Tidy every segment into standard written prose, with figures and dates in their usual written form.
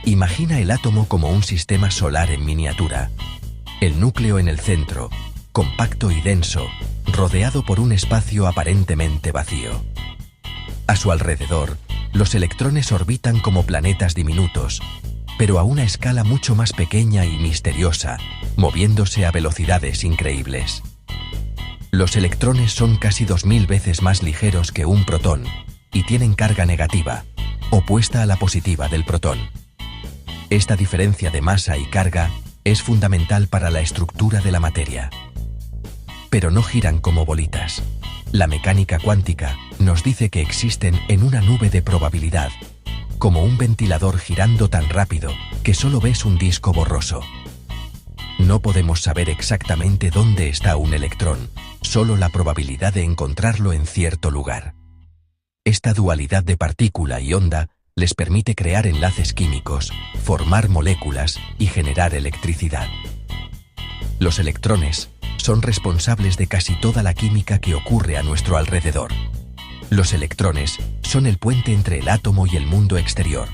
Imagina el átomo como un sistema solar en miniatura. El núcleo en el centro, compacto y denso, rodeado por un espacio aparentemente vacío. A su alrededor, los electrones orbitan como planetas diminutos, pero a una escala mucho más pequeña y misteriosa, moviéndose a velocidades increíbles. Los electrones son casi 2000 veces más ligeros que un protón y tienen carga negativa, opuesta a la positiva del protón. Esta diferencia de masa y carga es fundamental para la estructura de la materia. Pero no giran como bolitas. La mecánica cuántica nos dice que existen en una nube de probabilidad, como un ventilador girando tan rápido que solo ves un disco borroso. No podemos saber exactamente dónde está un electrón, solo la probabilidad de encontrarlo en cierto lugar. Esta dualidad de partícula y onda les permite crear enlaces químicos, formar moléculas y generar electricidad. Los electrones son responsables de casi toda la química que ocurre a nuestro alrededor. Los electrones son el puente entre el átomo y el mundo exterior.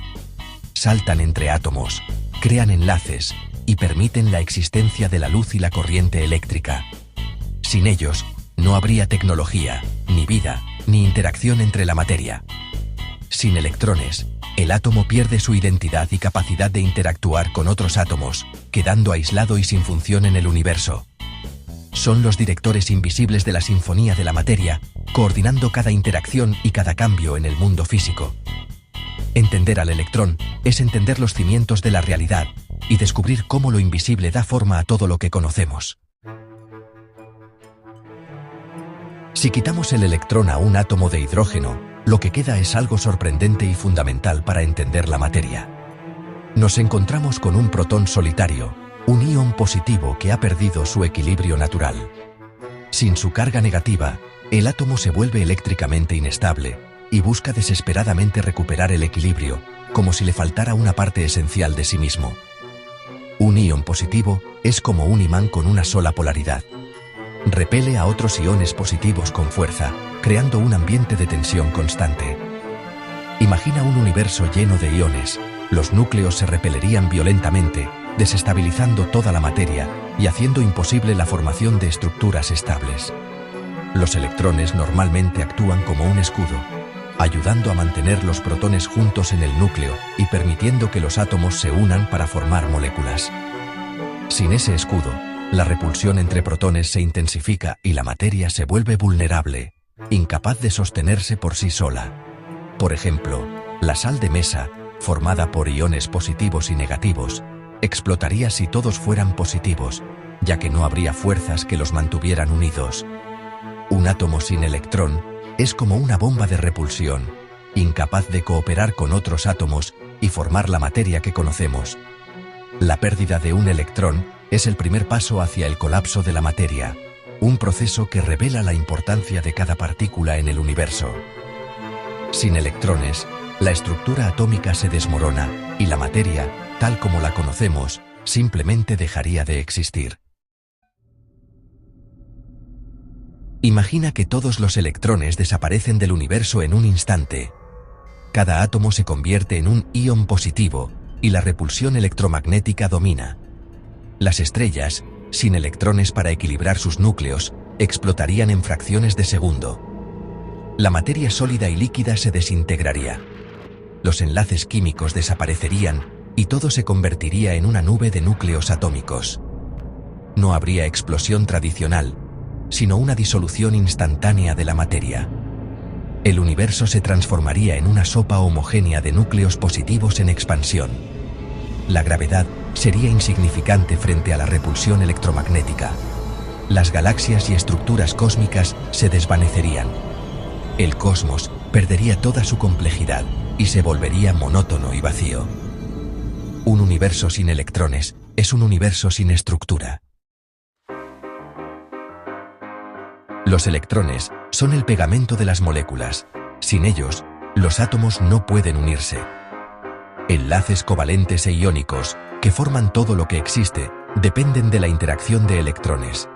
Saltan entre átomos, crean enlaces y permiten la existencia de la luz y la corriente eléctrica. Sin ellos, no habría tecnología, ni vida, ni interacción entre la materia. Sin electrones, el átomo pierde su identidad y capacidad de interactuar con otros átomos, quedando aislado y sin función en el universo. Son los directores invisibles de la sinfonía de la materia, coordinando cada interacción y cada cambio en el mundo físico. Entender al electrón es entender los cimientos de la realidad y descubrir cómo lo invisible da forma a todo lo que conocemos. Si quitamos el electrón a un átomo de hidrógeno, lo que queda es algo sorprendente y fundamental para entender la materia. Nos encontramos con un protón solitario, un ion positivo que ha perdido su equilibrio natural. Sin su carga negativa, el átomo se vuelve eléctricamente inestable y busca desesperadamente recuperar el equilibrio, como si le faltara una parte esencial de sí mismo. Un ion positivo es como un imán con una sola polaridad. Repele a otros iones positivos con fuerza, creando un ambiente de tensión constante. Imagina un universo lleno de iones. Los núcleos se repelerían violentamente, desestabilizando toda la materia y haciendo imposible la formación de estructuras estables. Los electrones normalmente actúan como un escudo, ayudando a mantener los protones juntos en el núcleo y permitiendo que los átomos se unan para formar moléculas. Sin ese escudo, la repulsión entre protones se intensifica y la materia se vuelve vulnerable, incapaz de sostenerse por sí sola. Por ejemplo, la sal de mesa, formada por iones positivos y negativos, explotaría si todos fueran positivos, ya que no habría fuerzas que los mantuvieran unidos. Un átomo sin electrón es como una bomba de repulsión, incapaz de cooperar con otros átomos y formar la materia que conocemos. La pérdida de un electrón es el primer paso hacia el colapso de la materia, un proceso que revela la importancia de cada partícula en el universo. Sin electrones, la estructura atómica se desmorona y la materia, tal como la conocemos, simplemente dejaría de existir. Imagina que todos los electrones desaparecen del universo en un instante. Cada átomo se convierte en un ion positivo y la repulsión electromagnética domina. Las estrellas, sin electrones para equilibrar sus núcleos, explotarían en fracciones de segundo. La materia sólida y líquida se desintegraría. Los enlaces químicos desaparecerían y todo se convertiría en una nube de núcleos atómicos. No habría explosión tradicional, sino una disolución instantánea de la materia. El universo se transformaría en una sopa homogénea de núcleos positivos en expansión. La gravedad sería insignificante frente a la repulsión electromagnética. Las galaxias y estructuras cósmicas se desvanecerían. El cosmos perdería toda su complejidad y se volvería monótono y vacío. Un universo sin electrones es un universo sin estructura. Los electrones son el pegamento de las moléculas. Sin ellos, los átomos no pueden unirse. Enlaces covalentes e iónicos, que forman todo lo que existe, dependen de la interacción de electrones.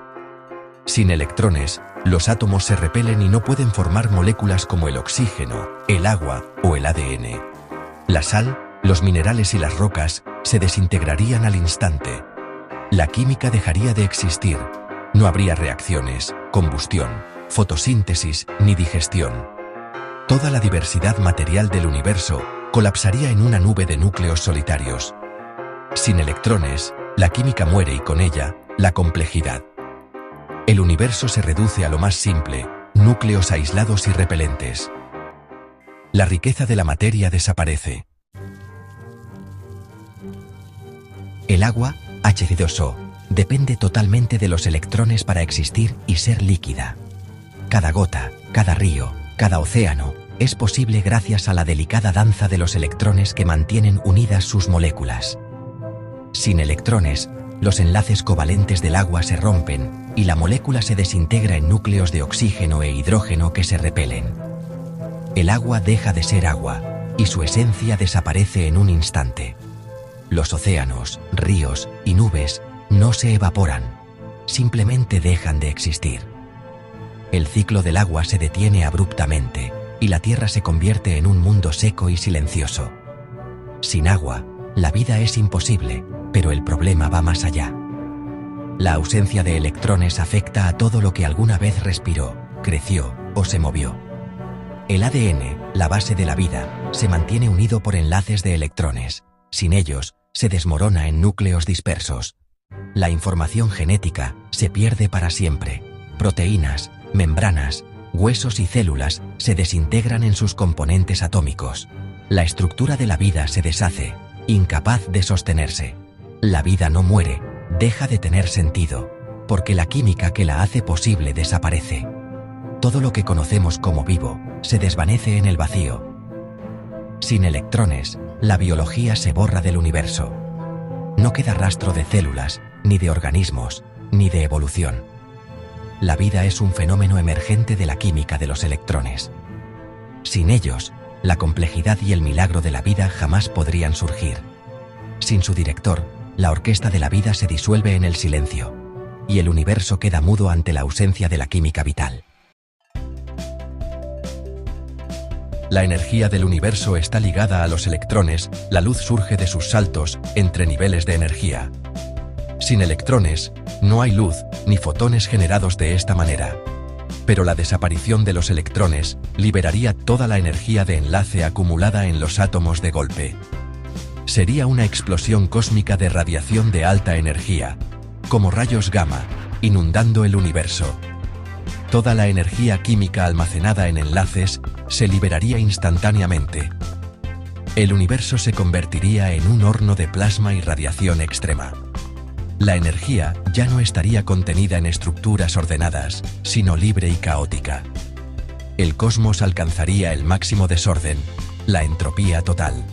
Sin electrones, los átomos se repelen y no pueden formar moléculas como el oxígeno, el agua o el ADN. La sal Los minerales y las rocas se desintegrarían al instante. La química dejaría de existir. No habría reacciones, combustión, fotosíntesis ni digestión. Toda la diversidad material del universo colapsaría en una nube de núcleos solitarios. Sin electrones, la química muere y con ella, la complejidad. El universo se reduce a lo más simple, núcleos aislados y repelentes. La riqueza de la materia desaparece. El agua, H2O, depende totalmente de los electrones para existir y ser líquida. Cada gota, cada río, cada océano, es posible gracias a la delicada danza de los electrones que mantienen unidas sus moléculas. Sin electrones, los enlaces covalentes del agua se rompen y la molécula se desintegra en núcleos de oxígeno e hidrógeno que se repelen. El agua deja de ser agua y su esencia desaparece en un instante. Los océanos, ríos y nubes no se evaporan, simplemente dejan de existir. El ciclo del agua se detiene abruptamente y la Tierra se convierte en un mundo seco y silencioso. Sin agua, la vida es imposible, pero el problema va más allá. La ausencia de electrones afecta a todo lo que alguna vez respiró, creció o se movió. El ADN, la base de la vida, se mantiene unido por enlaces de electrones. Sin ellos, se desmorona en núcleos dispersos. La información genética se pierde para siempre. Proteínas, membranas, huesos y células se desintegran en sus componentes atómicos. La estructura de la vida se deshace, incapaz de sostenerse. La vida no muere, deja de tener sentido, porque la química que la hace posible desaparece. Todo lo que conocemos como vivo se desvanece en el vacío. Sin electrones, la biología se borra del universo. No queda rastro de células, ni de organismos, ni de evolución. La vida es un fenómeno emergente de la química de los electrones. Sin ellos, la complejidad y el milagro de la vida jamás podrían surgir. Sin su director, la orquesta de la vida se disuelve en el silencio, y el universo queda mudo ante la ausencia de la química vital. La energía del universo está ligada a los electrones, la luz surge de sus saltos entre niveles de energía. Sin electrones, no hay luz ni fotones generados de esta manera. Pero la desaparición de los electrones liberaría toda la energía de enlace acumulada en los átomos de golpe. Sería una explosión cósmica de radiación de alta energía, como rayos gamma, inundando el universo. Toda la energía química almacenada en enlaces se liberaría instantáneamente. El universo se convertiría en un horno de plasma y radiación extrema. La energía ya no estaría contenida en estructuras ordenadas, sino libre y caótica. El cosmos alcanzaría el máximo desorden, la entropía total.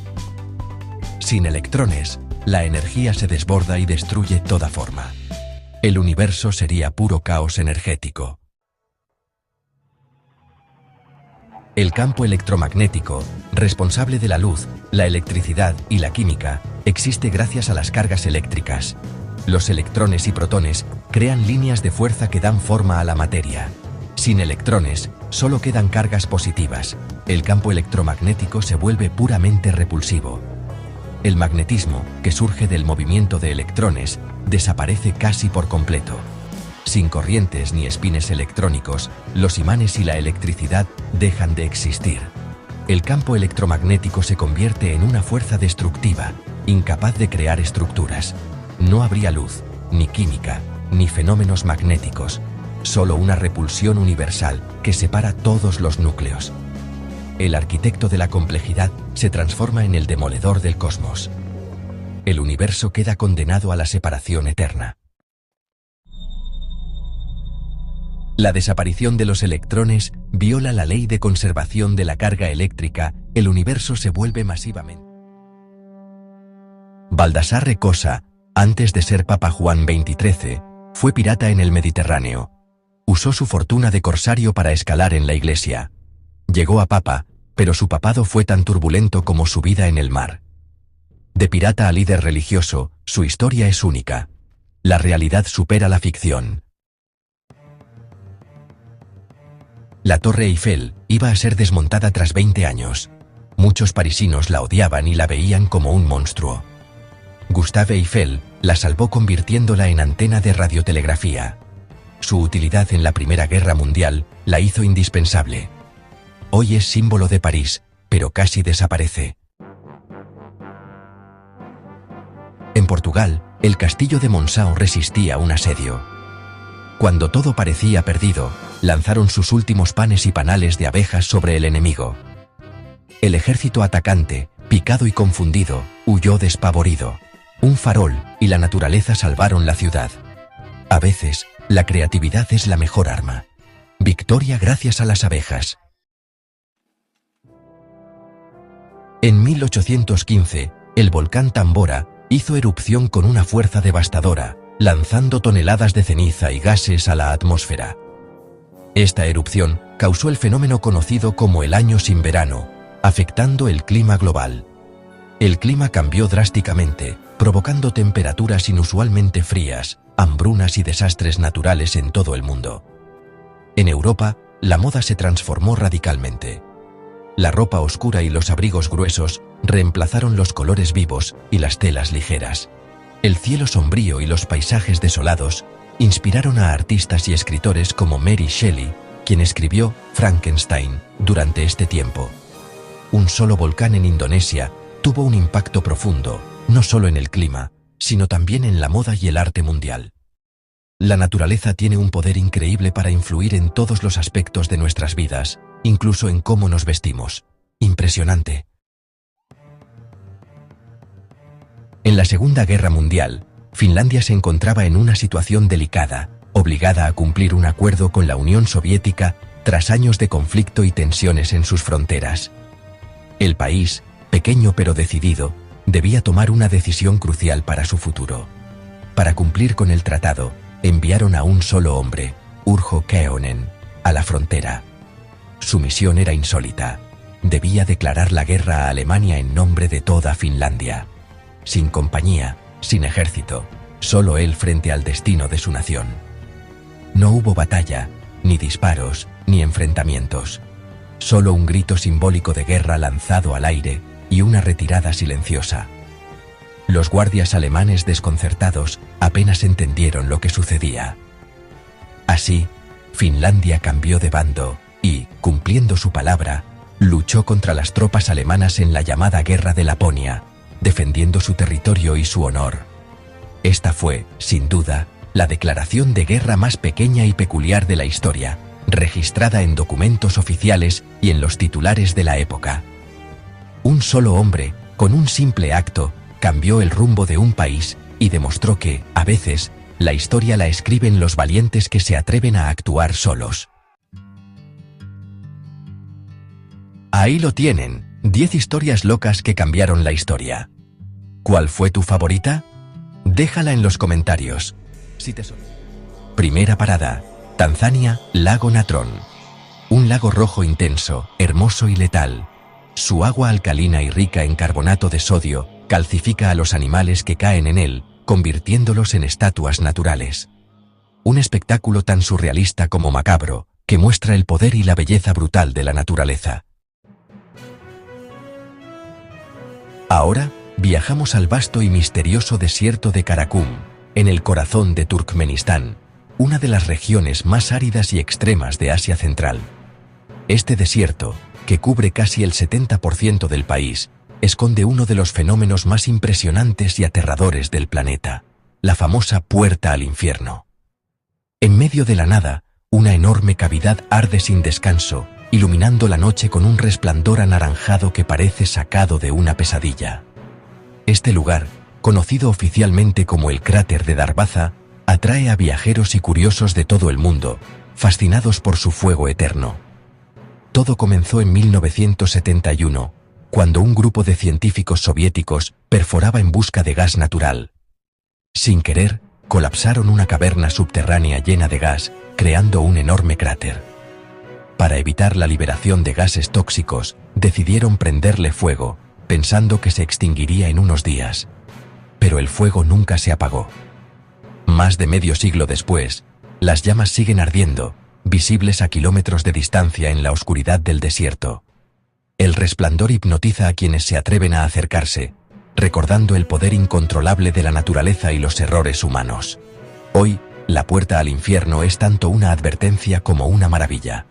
Sin electrones, la energía se desborda y destruye toda forma. El universo sería puro caos energético. El campo electromagnético, responsable de la luz, la electricidad y la química, existe gracias a las cargas eléctricas. Los electrones y protones crean líneas de fuerza que dan forma a la materia. Sin electrones, solo quedan cargas positivas. El campo electromagnético se vuelve puramente repulsivo. El magnetismo, que surge del movimiento de electrones, desaparece casi por completo. Sin corrientes ni espines electrónicos, los imanes y la electricidad dejan de existir. El campo electromagnético se convierte en una fuerza destructiva, incapaz de crear estructuras. No habría luz, ni química, ni fenómenos magnéticos, solo una repulsión universal que separa todos los núcleos. El arquitecto de la complejidad se transforma en el demoledor del cosmos. El universo queda condenado a la separación eterna. La desaparición de los electrones viola la ley de conservación de la carga eléctrica, el universo se vuelve masivamente. Baldassarre Cosa, antes de ser Papa Juan XXIII, fue pirata en el Mediterráneo. Usó su fortuna de corsario para escalar en la iglesia. Llegó a papa, pero su papado fue tan turbulento como su vida en el mar. De pirata a líder religioso, su historia es única. La realidad supera la ficción. La Torre Eiffel iba a ser desmontada tras 20 años. Muchos parisinos la odiaban y la veían como un monstruo. Gustave Eiffel la salvó convirtiéndola en antena de radiotelegrafía. Su utilidad en la Primera Guerra Mundial la hizo indispensable. Hoy es símbolo de París, pero casi desaparece. En Portugal, el castillo de Monção resistía un asedio. Cuando todo parecía perdido, lanzaron sus últimos panes y panales de abejas sobre el enemigo. El ejército atacante, picado y confundido, huyó despavorido. Un farol y la naturaleza salvaron la ciudad. A veces, la creatividad es la mejor arma. Victoria gracias a las abejas. En 1815, el volcán Tambora hizo erupción con una fuerza devastadora, lanzando toneladas de ceniza y gases a la atmósfera. Esta erupción causó el fenómeno conocido como el Año sin verano, afectando el clima global. El clima cambió drásticamente, provocando temperaturas inusualmente frías, hambrunas y desastres naturales en todo el mundo. En Europa, la moda se transformó radicalmente. La ropa oscura y los abrigos gruesos reemplazaron los colores vivos y las telas ligeras. El cielo sombrío y los paisajes desolados inspiraron a artistas y escritores como Mary Shelley, quien escribió Frankenstein durante este tiempo. Un solo volcán en Indonesia tuvo un impacto profundo, no solo en el clima, sino también en la moda y el arte mundial. La naturaleza tiene un poder increíble para influir en todos los aspectos de nuestras vidas, incluso en cómo nos vestimos. Impresionante. En la Segunda Guerra Mundial, Finlandia se encontraba en una situación delicada, obligada a cumplir un acuerdo con la Unión Soviética tras años de conflicto y tensiones en sus fronteras. El país, pequeño pero decidido, debía tomar una decisión crucial para su futuro. Para cumplir con el tratado, enviaron a un solo hombre, Urho Kekkonen, a la frontera. Su misión era insólita. Debía declarar la guerra a Alemania en nombre de toda Finlandia. Sin compañía, sin ejército, solo él frente al destino de su nación. No hubo batalla, ni disparos, ni enfrentamientos. Solo un grito simbólico de guerra lanzado al aire y una retirada silenciosa. Los guardias alemanes desconcertados apenas entendieron lo que sucedía. Así, Finlandia cambió de bando y, cumpliendo su palabra, luchó contra las tropas alemanas en la llamada Guerra de Laponia, defendiendo su territorio y su honor. Esta fue, sin duda, la declaración de guerra más pequeña y peculiar de la historia, registrada en documentos oficiales y en los titulares de la época. Un solo hombre, con un simple acto, cambió el rumbo de un país y demostró que, a veces, la historia la escriben los valientes que se atreven a actuar solos. Ahí lo tienen, 10 historias locas que cambiaron la historia. ¿Cuál fue tu favorita? Déjala en los comentarios. Primera parada, Tanzania, Lago Natron. Un lago rojo intenso, hermoso y letal. Su agua alcalina y rica en carbonato de sodio calcifica a los animales que caen en él, convirtiéndolos en estatuas naturales. Un espectáculo tan surrealista como macabro, que muestra el poder y la belleza brutal de la naturaleza. Ahora, viajamos al vasto y misterioso desierto de Karakum, en el corazón de Turkmenistán, una de las regiones más áridas y extremas de Asia Central. Este desierto, que cubre casi el 70% del país, esconde uno de los fenómenos más impresionantes y aterradores del planeta, la famosa Puerta al Infierno. En medio de la nada, una enorme cavidad arde sin descanso, iluminando la noche con un resplandor anaranjado que parece sacado de una pesadilla. Este lugar, conocido oficialmente como el cráter de Darbaza, atrae a viajeros y curiosos de todo el mundo, fascinados por su fuego eterno. Todo comenzó en 1971, cuando un grupo de científicos soviéticos perforaba en busca de gas natural. Sin querer, colapsaron una caverna subterránea llena de gas, creando un enorme cráter. Para evitar la liberación de gases tóxicos, decidieron prenderle fuego, pensando que se extinguiría en unos días. Pero el fuego nunca se apagó. Más de medio siglo después, las llamas siguen ardiendo, visibles a kilómetros de distancia en la oscuridad del desierto. El resplandor hipnotiza a quienes se atreven a acercarse, recordando el poder incontrolable de la naturaleza y los errores humanos. Hoy, la puerta al infierno es tanto una advertencia como una maravilla.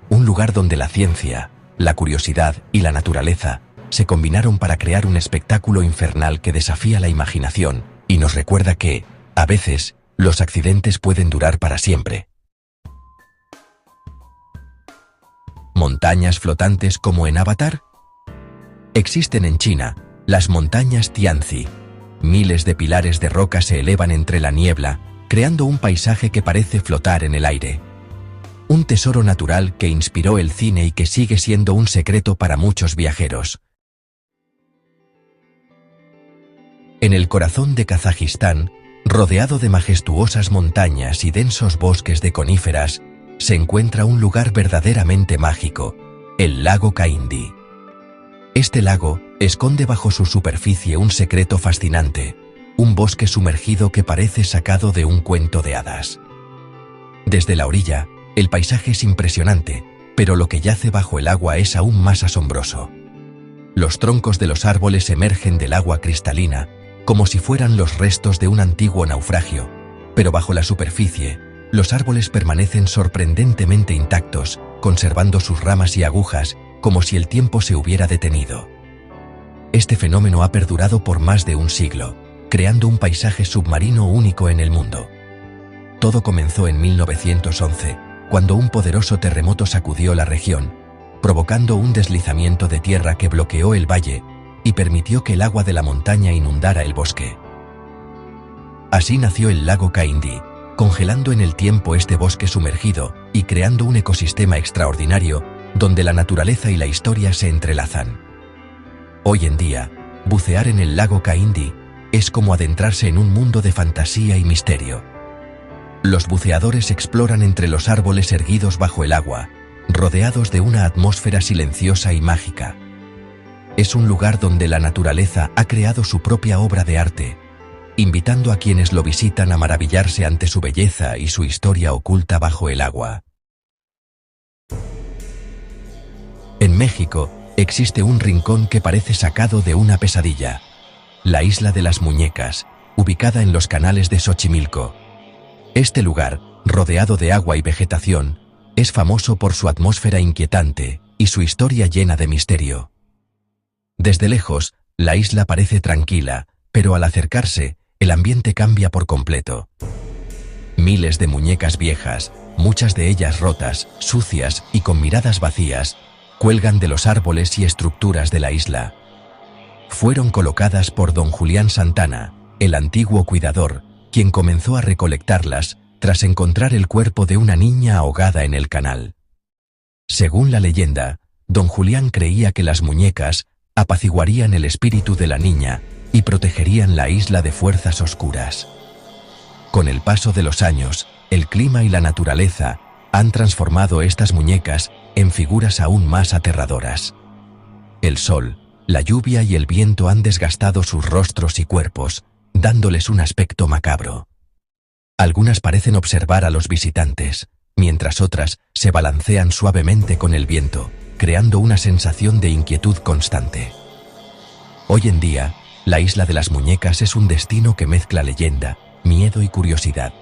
Un lugar donde la ciencia, la curiosidad y la naturaleza se combinaron para crear un espectáculo infernal que desafía la imaginación y nos recuerda que, a veces, los accidentes pueden durar para siempre. ¿Montañas flotantes como en Avatar? Existen en China las montañas Tianzi. Miles de pilares de roca se elevan entre la niebla, creando un paisaje que parece flotar en el aire. Un tesoro natural que inspiró el cine y que sigue siendo un secreto para muchos viajeros. En el corazón de Kazajistán, rodeado de majestuosas montañas y densos bosques de coníferas, se encuentra un lugar verdaderamente mágico, el lago Kaindi. Este lago esconde bajo su superficie un secreto fascinante, un bosque sumergido que parece sacado de un cuento de hadas. Desde la orilla, el paisaje es impresionante, pero lo que yace bajo el agua es aún más asombroso. Los troncos de los árboles emergen del agua cristalina, como si fueran los restos de un antiguo naufragio, pero bajo la superficie, los árboles permanecen sorprendentemente intactos, conservando sus ramas y agujas, como si el tiempo se hubiera detenido. Este fenómeno ha perdurado por más de un siglo, creando un paisaje submarino único en el mundo. Todo comenzó en 1911, cuando un poderoso terremoto sacudió la región, provocando un deslizamiento de tierra que bloqueó el valle y permitió que el agua de la montaña inundara el bosque. Así nació el lago Kaindi, congelando en el tiempo este bosque sumergido y creando un ecosistema extraordinario donde la naturaleza y la historia se entrelazan. Hoy en día, bucear en el lago Kaindi es como adentrarse en un mundo de fantasía y misterio. Los buceadores exploran entre los árboles erguidos bajo el agua, rodeados de una atmósfera silenciosa y mágica. Es un lugar donde la naturaleza ha creado su propia obra de arte, invitando a quienes lo visitan a maravillarse ante su belleza y su historia oculta bajo el agua. En México, existe un rincón que parece sacado de una pesadilla, la Isla de las Muñecas, ubicada en los canales de Xochimilco. Este lugar, rodeado de agua y vegetación, es famoso por su atmósfera inquietante y su historia llena de misterio. Desde lejos, la isla parece tranquila, pero al acercarse, el ambiente cambia por completo. Miles de muñecas viejas, muchas de ellas rotas, sucias y con miradas vacías, cuelgan de los árboles y estructuras de la isla. Fueron colocadas por don Julián Santana, el antiguo cuidador, quien comenzó a recolectarlas tras encontrar el cuerpo de una niña ahogada en el canal. Según la leyenda, don Julián creía que las muñecas apaciguarían el espíritu de la niña y protegerían la isla de fuerzas oscuras. Con el paso de los años, el clima y la naturaleza han transformado estas muñecas en figuras aún más aterradoras. El sol, la lluvia y el viento han desgastado sus rostros y cuerpos, dándoles un aspecto macabro. Algunas parecen observar a los visitantes, mientras otras se balancean suavemente con el viento, creando una sensación de inquietud constante. Hoy en día, la Isla de las Muñecas es un destino que mezcla leyenda, miedo y curiosidad.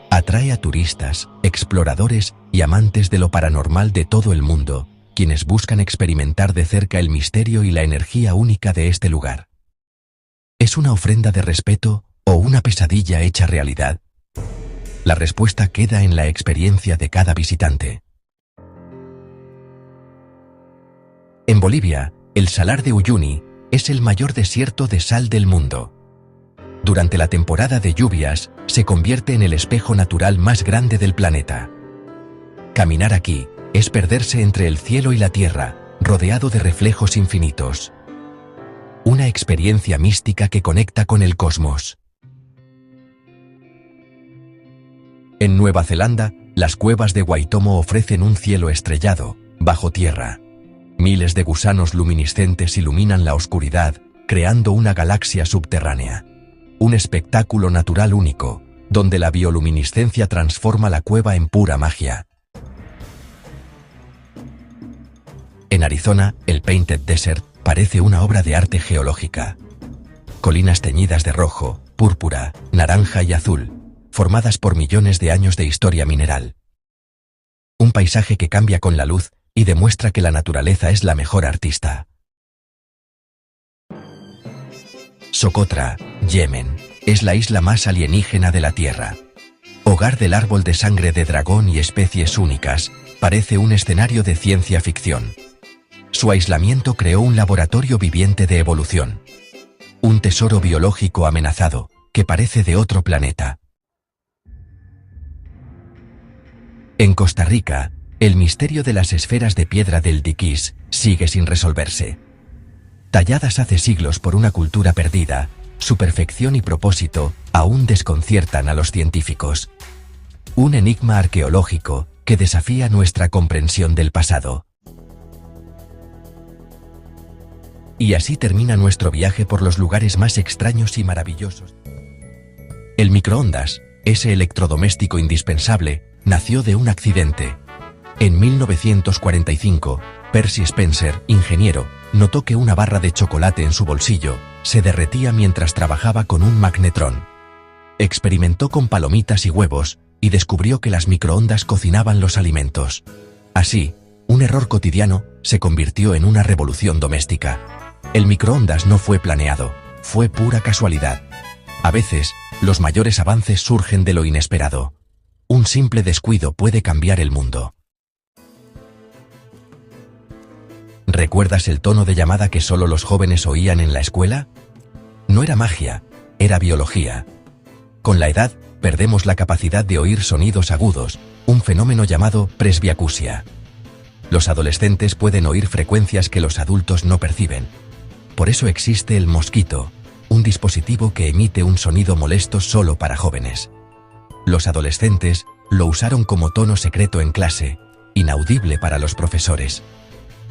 Atrae a turistas, exploradores y amantes de lo paranormal de todo el mundo, quienes buscan experimentar de cerca el misterio y la energía única de este lugar. ¿Es una ofrenda de respeto o una pesadilla hecha realidad? La respuesta queda en la experiencia de cada visitante. En Bolivia, el Salar de Uyuni es el mayor desierto de sal del mundo. Durante la temporada de lluvias, se convierte en el espejo natural más grande del planeta. Caminar aquí es perderse entre el cielo y la tierra, rodeado de reflejos infinitos. Una experiencia mística que conecta con el cosmos. En Nueva Zelanda, las cuevas de Waitomo ofrecen un cielo estrellado, bajo tierra. Miles de gusanos luminiscentes iluminan la oscuridad, creando una galaxia subterránea. Un espectáculo natural único, donde la bioluminiscencia transforma la cueva en pura magia. En Arizona, el Painted Desert parece una obra de arte geológica. Colinas teñidas de rojo, púrpura, naranja y azul, formadas por millones de años de historia mineral. Un paisaje que cambia con la luz y demuestra que la naturaleza es la mejor artista. Socotra, Yemen, es la isla más alienígena de la Tierra. Hogar del árbol de sangre de dragón y especies únicas, parece un escenario de ciencia ficción. Su aislamiento creó un laboratorio viviente de evolución. Un tesoro biológico amenazado, que parece de otro planeta. En Costa Rica, el misterio de las esferas de piedra del diquís sigue sin resolverse. Talladas hace siglos por una cultura perdida, su perfección y propósito aún desconciertan a los científicos. Un enigma arqueológico que desafía nuestra comprensión del pasado. Y así termina nuestro viaje por los lugares más extraños y maravillosos. El microondas, ese electrodoméstico indispensable, nació de un accidente. En 1945, Percy Spencer, ingeniero, notó que una barra de chocolate en su bolsillo se derretía mientras trabajaba con un magnetrón. Experimentó con palomitas y huevos y descubrió que las microondas cocinaban los alimentos. Así, un error cotidiano se convirtió en una revolución doméstica. El microondas no fue planeado, fue pura casualidad. A veces, los mayores avances surgen de lo inesperado. Un simple descuido puede cambiar el mundo. ¿Recuerdas el tono de llamada que solo los jóvenes oían en la escuela? No era magia, era biología. Con la edad, perdemos la capacidad de oír sonidos agudos, un fenómeno llamado presbiacusia. Los adolescentes pueden oír frecuencias que los adultos no perciben. Por eso existe el mosquito, un dispositivo que emite un sonido molesto solo para jóvenes. Los adolescentes lo usaron como tono secreto en clase, inaudible para los profesores.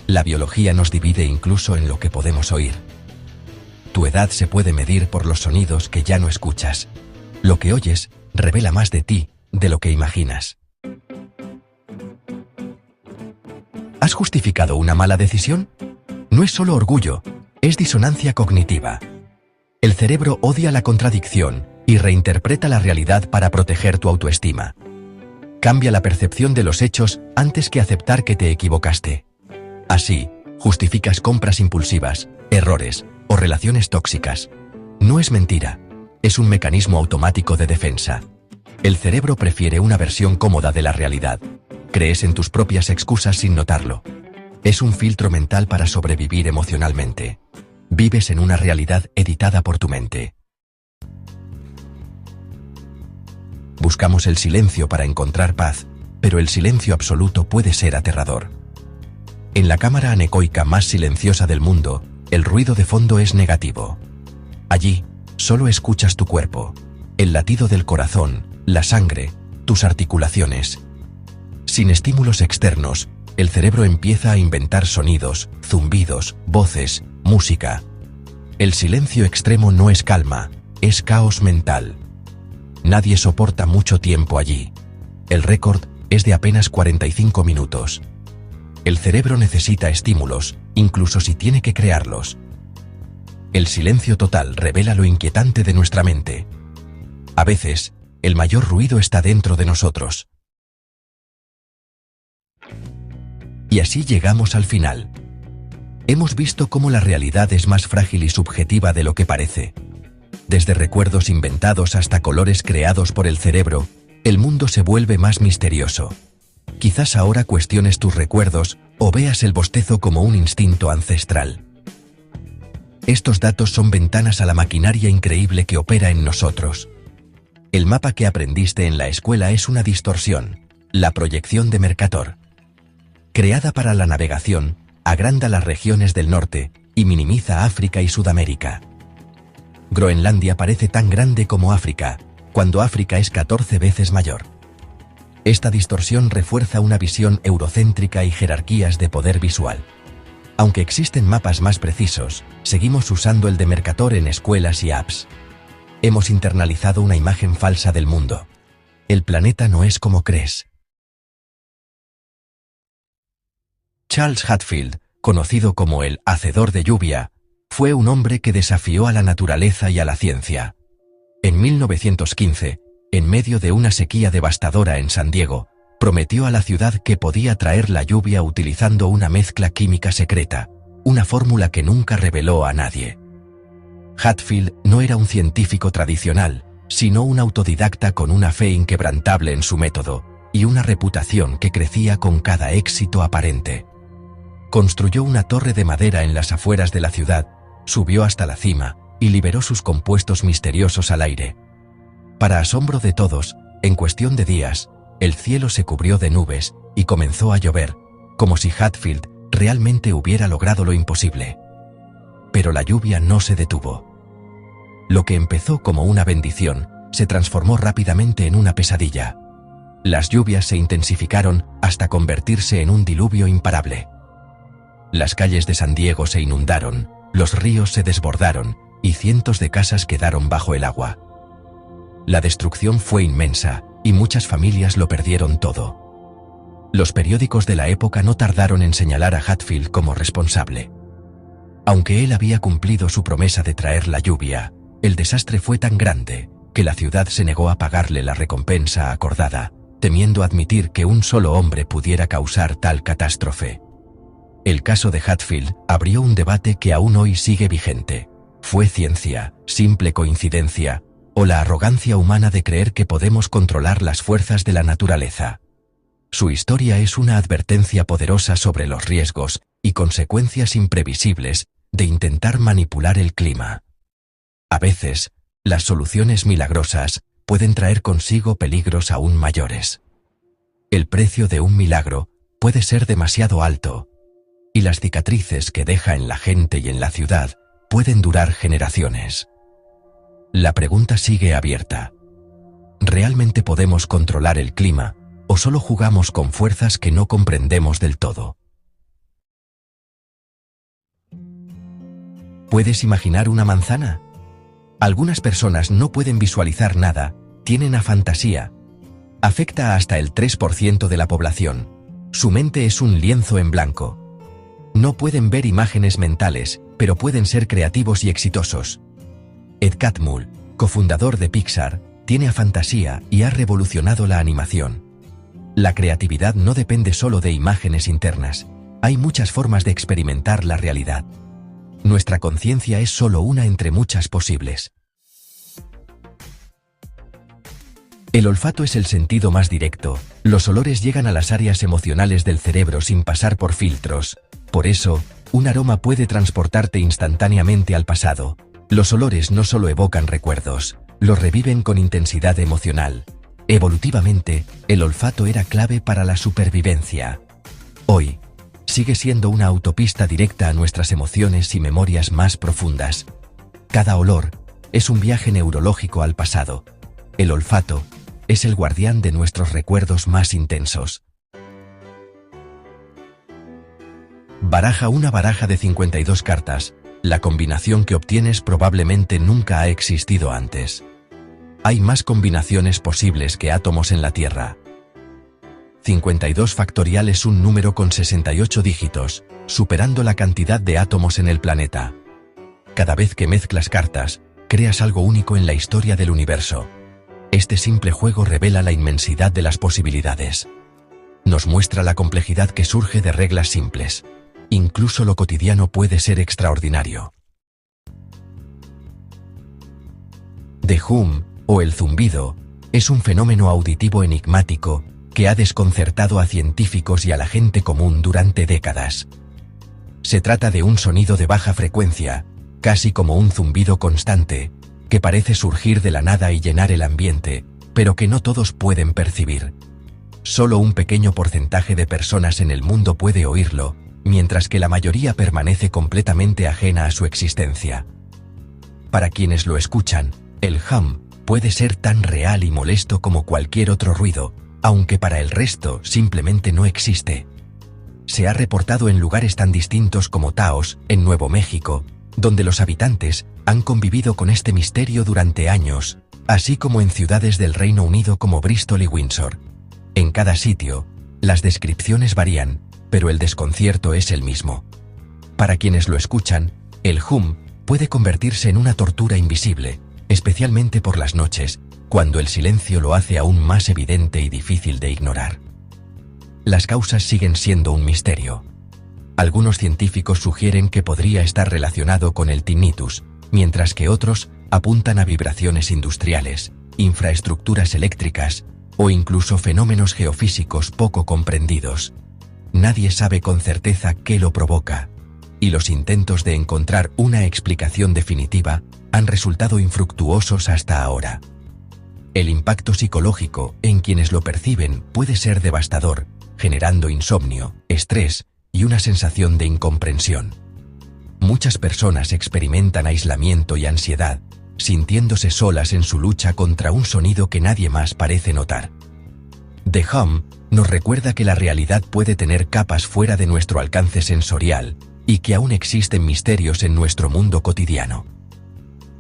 La biología nos divide incluso en lo que podemos oír. Tu edad se puede medir por los sonidos que ya no escuchas. Lo que oyes revela más de ti de lo que imaginas. ¿Has justificado una mala decisión? No es solo orgullo, es disonancia cognitiva. El cerebro odia la contradicción y reinterpreta la realidad para proteger tu autoestima. Cambia la percepción de los hechos antes que aceptar que te equivocaste. Así, justificas compras impulsivas, errores o relaciones tóxicas. No es mentira, es un mecanismo automático de defensa. El cerebro prefiere una versión cómoda de la realidad. Crees en tus propias excusas sin notarlo. Es un filtro mental para sobrevivir emocionalmente. Vives en una realidad editada por tu mente. Buscamos el silencio para encontrar paz, pero el silencio absoluto puede ser aterrador. En la cámara anecoica más silenciosa del mundo, el ruido de fondo es negativo. Allí, solo escuchas tu cuerpo, el latido del corazón, la sangre, tus articulaciones. Sin estímulos externos, el cerebro empieza a inventar sonidos, zumbidos, voces, música. El silencio extremo no es calma, es caos mental. Nadie soporta mucho tiempo allí. El récord es de apenas 45 minutos. El cerebro necesita estímulos, incluso si tiene que crearlos. El silencio total revela lo inquietante de nuestra mente. A veces, el mayor ruido está dentro de nosotros. Y así llegamos al final. Hemos visto cómo la realidad es más frágil y subjetiva de lo que parece. Desde recuerdos inventados hasta colores creados por el cerebro, el mundo se vuelve más misterioso. Quizás ahora cuestiones tus recuerdos o veas el bostezo como un instinto ancestral. Estos datos son ventanas a la maquinaria increíble que opera en nosotros. El mapa que aprendiste en la escuela es una distorsión, la proyección de Mercator. Creada para la navegación, agranda las regiones del norte y minimiza África y Sudamérica. Groenlandia parece tan grande como África, cuando África es 14 veces mayor. Esta distorsión refuerza una visión eurocéntrica y jerarquías de poder visual. Aunque existen mapas más precisos, seguimos usando el de Mercator en escuelas y apps. Hemos internalizado una imagen falsa del mundo. El planeta no es como crees. Charles Hadfield, conocido como el hacedor de lluvia, fue un hombre que desafió a la naturaleza y a la ciencia. En 1915, en medio de una sequía devastadora en San Diego, prometió a la ciudad que podía traer la lluvia utilizando una mezcla química secreta, una fórmula que nunca reveló a nadie. Hatfield no era un científico tradicional, sino un autodidacta con una fe inquebrantable en su método y una reputación que crecía con cada éxito aparente. Construyó una torre de madera en las afueras de la ciudad, subió hasta la cima y liberó sus compuestos misteriosos al aire. Para asombro de todos, en cuestión de días, el cielo se cubrió de nubes y comenzó a llover, como si Hatfield realmente hubiera logrado lo imposible. Pero la lluvia no se detuvo. Lo que empezó como una bendición se transformó rápidamente en una pesadilla. Las lluvias se intensificaron hasta convertirse en un diluvio imparable. Las calles de San Diego se inundaron, los ríos se desbordaron y cientos de casas quedaron bajo el agua. La destrucción fue inmensa y muchas familias lo perdieron todo. Los periódicos de la época no tardaron en señalar a Hatfield como responsable. Aunque él había cumplido su promesa de traer la lluvia, el desastre fue tan grande que la ciudad se negó a pagarle la recompensa acordada, temiendo admitir que un solo hombre pudiera causar tal catástrofe. El caso de Hatfield abrió un debate que aún hoy sigue vigente. ¿Fue ciencia, simple coincidencia, o la arrogancia humana de creer que podemos controlar las fuerzas de la naturaleza? Su historia es una advertencia poderosa sobre los riesgos y consecuencias imprevisibles de intentar manipular el clima. A veces, las soluciones milagrosas pueden traer consigo peligros aún mayores. El precio de un milagro puede ser demasiado alto, y las cicatrices que deja en la gente y en la ciudad pueden durar generaciones. La pregunta sigue abierta. ¿Realmente podemos controlar el clima o solo jugamos con fuerzas que no comprendemos del todo? ¿Puedes imaginar una manzana? Algunas personas no pueden visualizar nada, tienen afantasía. Afecta a hasta el 3% de la población. Su mente es un lienzo en blanco. No pueden ver imágenes mentales, pero pueden ser creativos y exitosos. Ed Catmull, cofundador de Pixar, tiene afantasía y ha revolucionado la animación. La creatividad no depende solo de imágenes internas. Hay muchas formas de experimentar la realidad. Nuestra conciencia es solo una entre muchas posibles. El olfato es el sentido más directo. Los olores llegan a las áreas emocionales del cerebro sin pasar por filtros. Por eso, un aroma puede transportarte instantáneamente al pasado. Los olores no solo evocan recuerdos, los reviven con intensidad emocional. Evolutivamente, el olfato era clave para la supervivencia. Hoy, sigue siendo una autopista directa a nuestras emociones y memorias más profundas. Cada olor es un viaje neurológico al pasado. El olfato es el guardián de nuestros recuerdos más intensos. Baraja una baraja de 52 cartas. La combinación que obtienes probablemente nunca ha existido antes. Hay más combinaciones posibles que átomos en la Tierra. 52 factorial es un número con 68 dígitos, superando la cantidad de átomos en el planeta. Cada vez que mezclas cartas, creas algo único en la historia del universo. Este simple juego revela la inmensidad de las posibilidades. Nos muestra la complejidad que surge de reglas simples. Incluso lo cotidiano puede ser extraordinario. The hum, o el zumbido, es un fenómeno auditivo enigmático que ha desconcertado a científicos y a la gente común durante décadas. Se trata de un sonido de baja frecuencia, casi como un zumbido constante, que parece surgir de la nada y llenar el ambiente, pero que no todos pueden percibir. Solo un pequeño porcentaje de personas en el mundo puede oírlo, mientras que la mayoría permanece completamente ajena a su existencia. Para quienes lo escuchan, el hum puede ser tan real y molesto como cualquier otro ruido, aunque para el resto simplemente no existe. Se ha reportado en lugares tan distintos como Taos, en Nuevo México, donde los habitantes han convivido con este misterio durante años, así como en ciudades del Reino Unido como Bristol y Windsor. En cada sitio, las descripciones varían, pero el desconcierto es el mismo. Para quienes lo escuchan, el hum puede convertirse en una tortura invisible, especialmente por las noches, cuando el silencio lo hace aún más evidente y difícil de ignorar. Las causas siguen siendo un misterio. Algunos científicos sugieren que podría estar relacionado con el tinnitus, mientras que otros apuntan a vibraciones industriales, infraestructuras eléctricas o incluso fenómenos geofísicos poco comprendidos. Nadie sabe con certeza qué lo provoca, y los intentos de encontrar una explicación definitiva han resultado infructuosos hasta ahora. El impacto psicológico en quienes lo perciben puede ser devastador, generando insomnio, estrés y una sensación de incomprensión. Muchas personas experimentan aislamiento y ansiedad, sintiéndose solas en su lucha contra un sonido que nadie más parece notar. The Hum nos recuerda que la realidad puede tener capas fuera de nuestro alcance sensorial y que aún existen misterios en nuestro mundo cotidiano.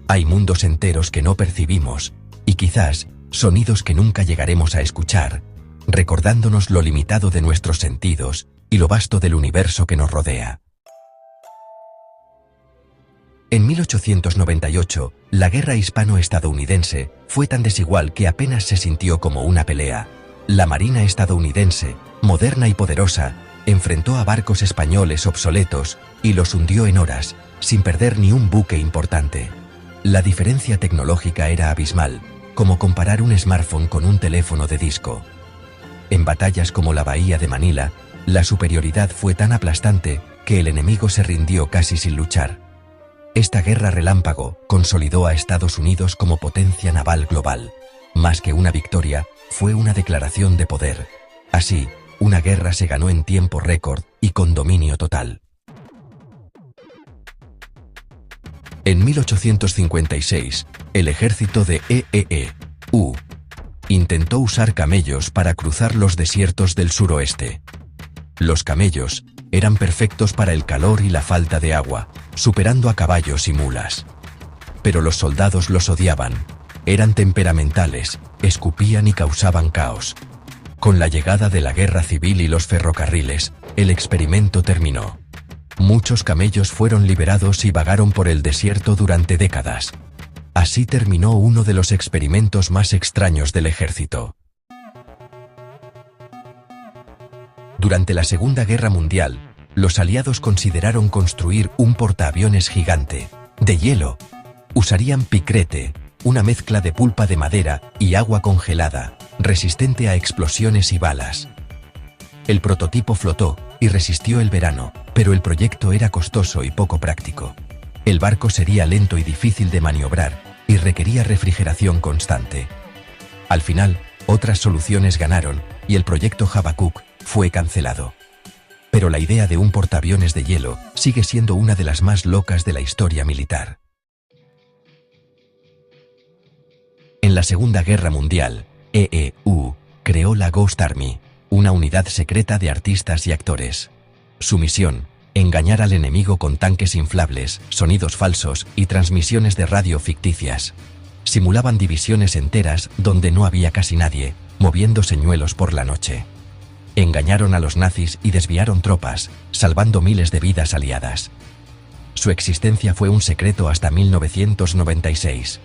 Hay mundos enteros que no percibimos y quizás sonidos que nunca llegaremos a escuchar, recordándonos lo limitado de nuestros sentidos y lo vasto del universo que nos rodea. En 1898, la guerra hispano-estadounidense fue tan desigual que apenas se sintió como una pelea. La Marina estadounidense, moderna y poderosa, enfrentó a barcos españoles obsoletos y los hundió en horas, sin perder ni un buque importante. La diferencia tecnológica era abismal, como comparar un smartphone con un teléfono de disco. En batallas como la Bahía de Manila, la superioridad fue tan aplastante que el enemigo se rindió casi sin luchar. Esta guerra relámpago consolidó a Estados Unidos como potencia naval global. Más que una victoria, fue una declaración de poder. Así, una guerra se ganó en tiempo récord y con dominio total. En 1856, el ejército de EEU intentó usar camellos para cruzar los desiertos del suroeste. Los camellos eran perfectos para el calor y la falta de agua, superando a caballos y mulas. Pero los soldados los odiaban. Eran temperamentales, escupían y causaban caos. Con la llegada de la guerra civil y los ferrocarriles, el experimento terminó. Muchos camellos fueron liberados y vagaron por el desierto durante décadas. Así terminó uno de los experimentos más extraños del ejército. Durante la Segunda Guerra Mundial, los aliados consideraron construir un portaaviones gigante, de hielo. Usarían picrete, una mezcla de pulpa de madera y agua congelada, resistente a explosiones y balas. El prototipo flotó y resistió el verano, pero el proyecto era costoso y poco práctico. El barco sería lento y difícil de maniobrar y requería refrigeración constante. Al final, otras soluciones ganaron y el proyecto Habacuc fue cancelado. Pero la idea de un portaaviones de hielo sigue siendo una de las más locas de la historia militar. En la Segunda Guerra Mundial, EEU creó la Ghost Army, una unidad secreta de artistas y actores. Su misión, engañar al enemigo con tanques inflables, sonidos falsos y transmisiones de radio ficticias. Simulaban divisiones enteras donde no había casi nadie, moviendo señuelos por la noche. Engañaron a los nazis y desviaron tropas, salvando miles de vidas aliadas. Su existencia fue un secreto hasta 1996.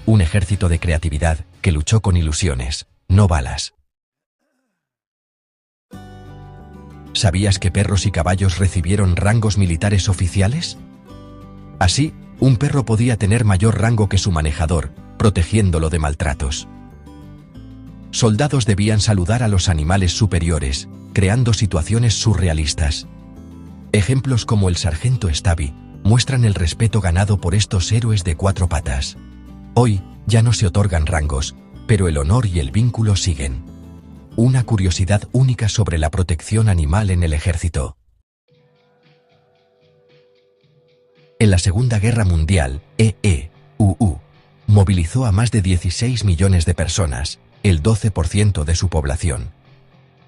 Un ejército de creatividad que luchó con ilusiones, no balas. ¿Sabías que perros y caballos recibieron rangos militares oficiales? Así, un perro podía tener mayor rango que su manejador, protegiéndolo de maltratos. Soldados debían saludar a los animales superiores, creando situaciones surrealistas. Ejemplos como el sargento Stabby muestran el respeto ganado por estos héroes de cuatro patas. Hoy, ya no se otorgan rangos, pero el honor y el vínculo siguen. Una curiosidad única sobre la protección animal en el ejército. En la Segunda Guerra Mundial, EEU movilizó a más de 16 millones de personas, el 12% de su población.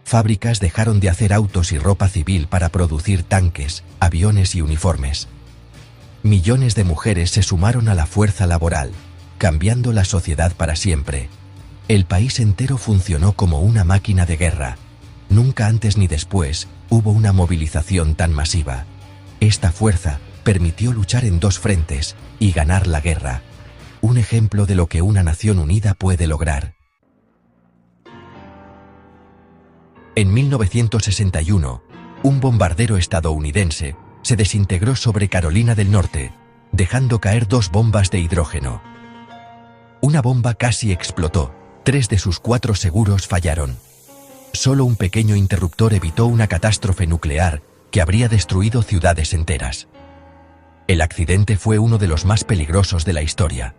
Fábricas dejaron de hacer autos y ropa civil para producir tanques, aviones y uniformes. Millones de mujeres se sumaron a la fuerza laboral, cambiando la sociedad para siempre. El país entero funcionó como una máquina de guerra. Nunca antes ni después hubo una movilización tan masiva. Esta fuerza permitió luchar en dos frentes y ganar la guerra. Un ejemplo de lo que una nación unida puede lograr. En 1961, un bombardero estadounidense se desintegró sobre Carolina del Norte, dejando caer 2 bombas de hidrógeno. Una bomba casi explotó, 3 de sus 4 seguros fallaron. Solo un pequeño interruptor evitó una catástrofe nuclear que habría destruido ciudades enteras. El accidente fue uno de los más peligrosos de la historia.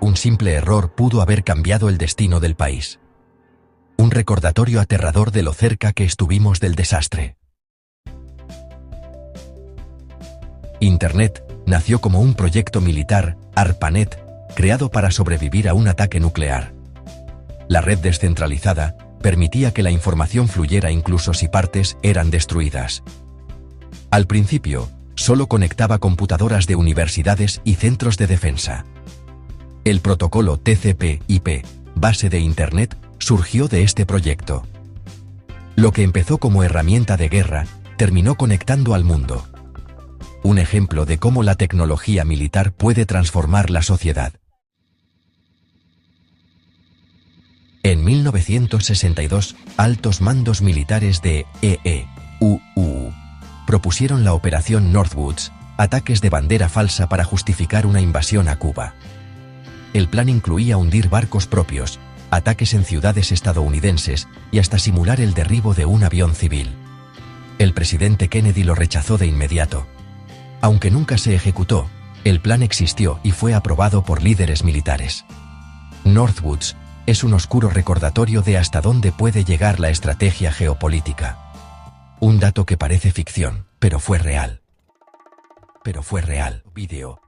Un simple error pudo haber cambiado el destino del país. Un recordatorio aterrador de lo cerca que estuvimos del desastre. Internet nació como un proyecto militar, ARPANET, creado para sobrevivir a un ataque nuclear. La red descentralizada permitía que la información fluyera incluso si partes eran destruidas. Al principio, solo conectaba computadoras de universidades y centros de defensa. El protocolo TCP/IP, base de Internet, surgió de este proyecto. Lo que empezó como herramienta de guerra, terminó conectando al mundo. Un ejemplo de cómo la tecnología militar puede transformar la sociedad. En 1962, altos mandos militares de EEUU propusieron la Operación Northwoods, ataques de bandera falsa para justificar una invasión a Cuba. El plan incluía hundir barcos propios, ataques en ciudades estadounidenses y hasta simular el derribo de un avión civil. El presidente Kennedy lo rechazó de inmediato. Aunque nunca se ejecutó, el plan existió y fue aprobado por líderes militares. Northwoods es un oscuro recordatorio de hasta dónde puede llegar la estrategia geopolítica. Un dato que parece ficción, pero fue real. Vídeo.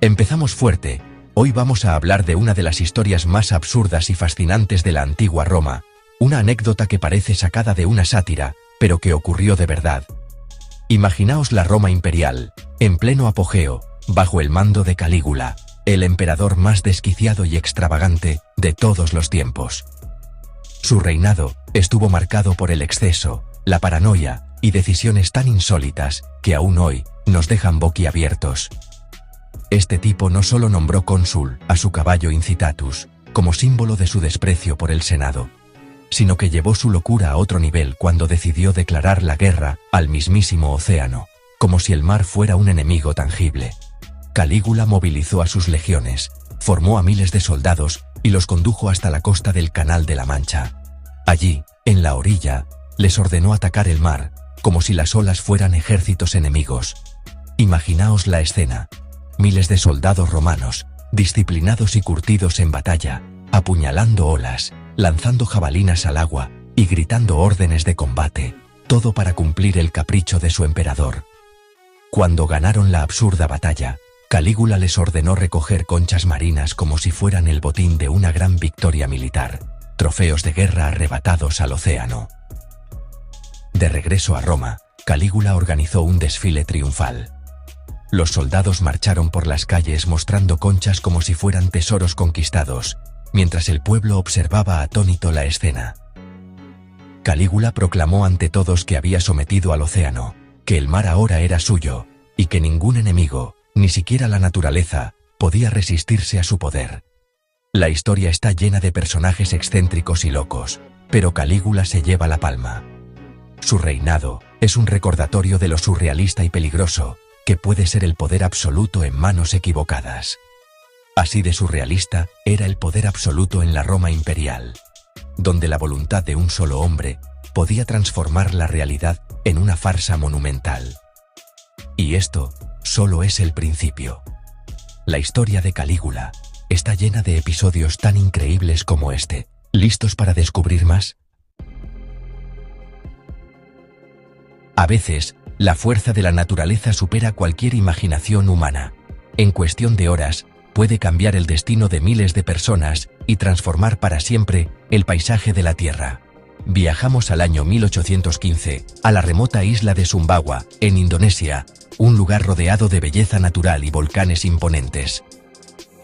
Empezamos fuerte. Hoy vamos a hablar de una de las historias más absurdas y fascinantes de la antigua Roma, una anécdota que parece sacada de una sátira, pero que ocurrió de verdad. Imaginaos la Roma imperial, en pleno apogeo, bajo el mando de Calígula, el emperador más desquiciado y extravagante de todos los tiempos. Su reinado estuvo marcado por el exceso, la paranoia y decisiones tan insólitas que aún hoy nos dejan boquiabiertos. Este tipo no solo nombró cónsul a su caballo Incitatus, como símbolo de su desprecio por el Senado, sino que llevó su locura a otro nivel cuando decidió declarar la guerra al mismísimo océano, como si el mar fuera un enemigo tangible. Calígula movilizó a sus legiones, formó a miles de soldados y los condujo hasta la costa del Canal de la Mancha. Allí, en la orilla, les ordenó atacar el mar, como si las olas fueran ejércitos enemigos. Imaginaos la escena. Miles de soldados romanos, disciplinados y curtidos en batalla, apuñalando olas, lanzando jabalinas al agua y gritando órdenes de combate, todo para cumplir el capricho de su emperador. Cuando ganaron la absurda batalla, Calígula les ordenó recoger conchas marinas como si fueran el botín de una gran victoria militar, trofeos de guerra arrebatados al océano. De regreso a Roma, Calígula organizó un desfile triunfal. Los soldados marcharon por las calles mostrando conchas como si fueran tesoros conquistados, mientras el pueblo observaba atónito la escena. Calígula proclamó ante todos que había sometido al océano, que el mar ahora era suyo, y que ningún enemigo, ni siquiera la naturaleza, podía resistirse a su poder. La historia está llena de personajes excéntricos y locos, pero Calígula se lleva la palma. Su reinado es un recordatorio de lo surrealista y peligroso que puede ser el poder absoluto en manos equivocadas. Así de surrealista era el poder absoluto en la Roma imperial, donde la voluntad de un solo hombre podía transformar la realidad en una farsa monumental. Y esto solo es el principio. La historia de Calígula está llena de episodios tan increíbles como este. ¿Listos para descubrir más? A veces, la fuerza de la naturaleza supera cualquier imaginación humana. En cuestión de horas, puede cambiar el destino de miles de personas y transformar para siempre el paisaje de la Tierra. Viajamos al año 1815, a la remota isla de Sumbawa, en Indonesia, un lugar rodeado de belleza natural y volcanes imponentes.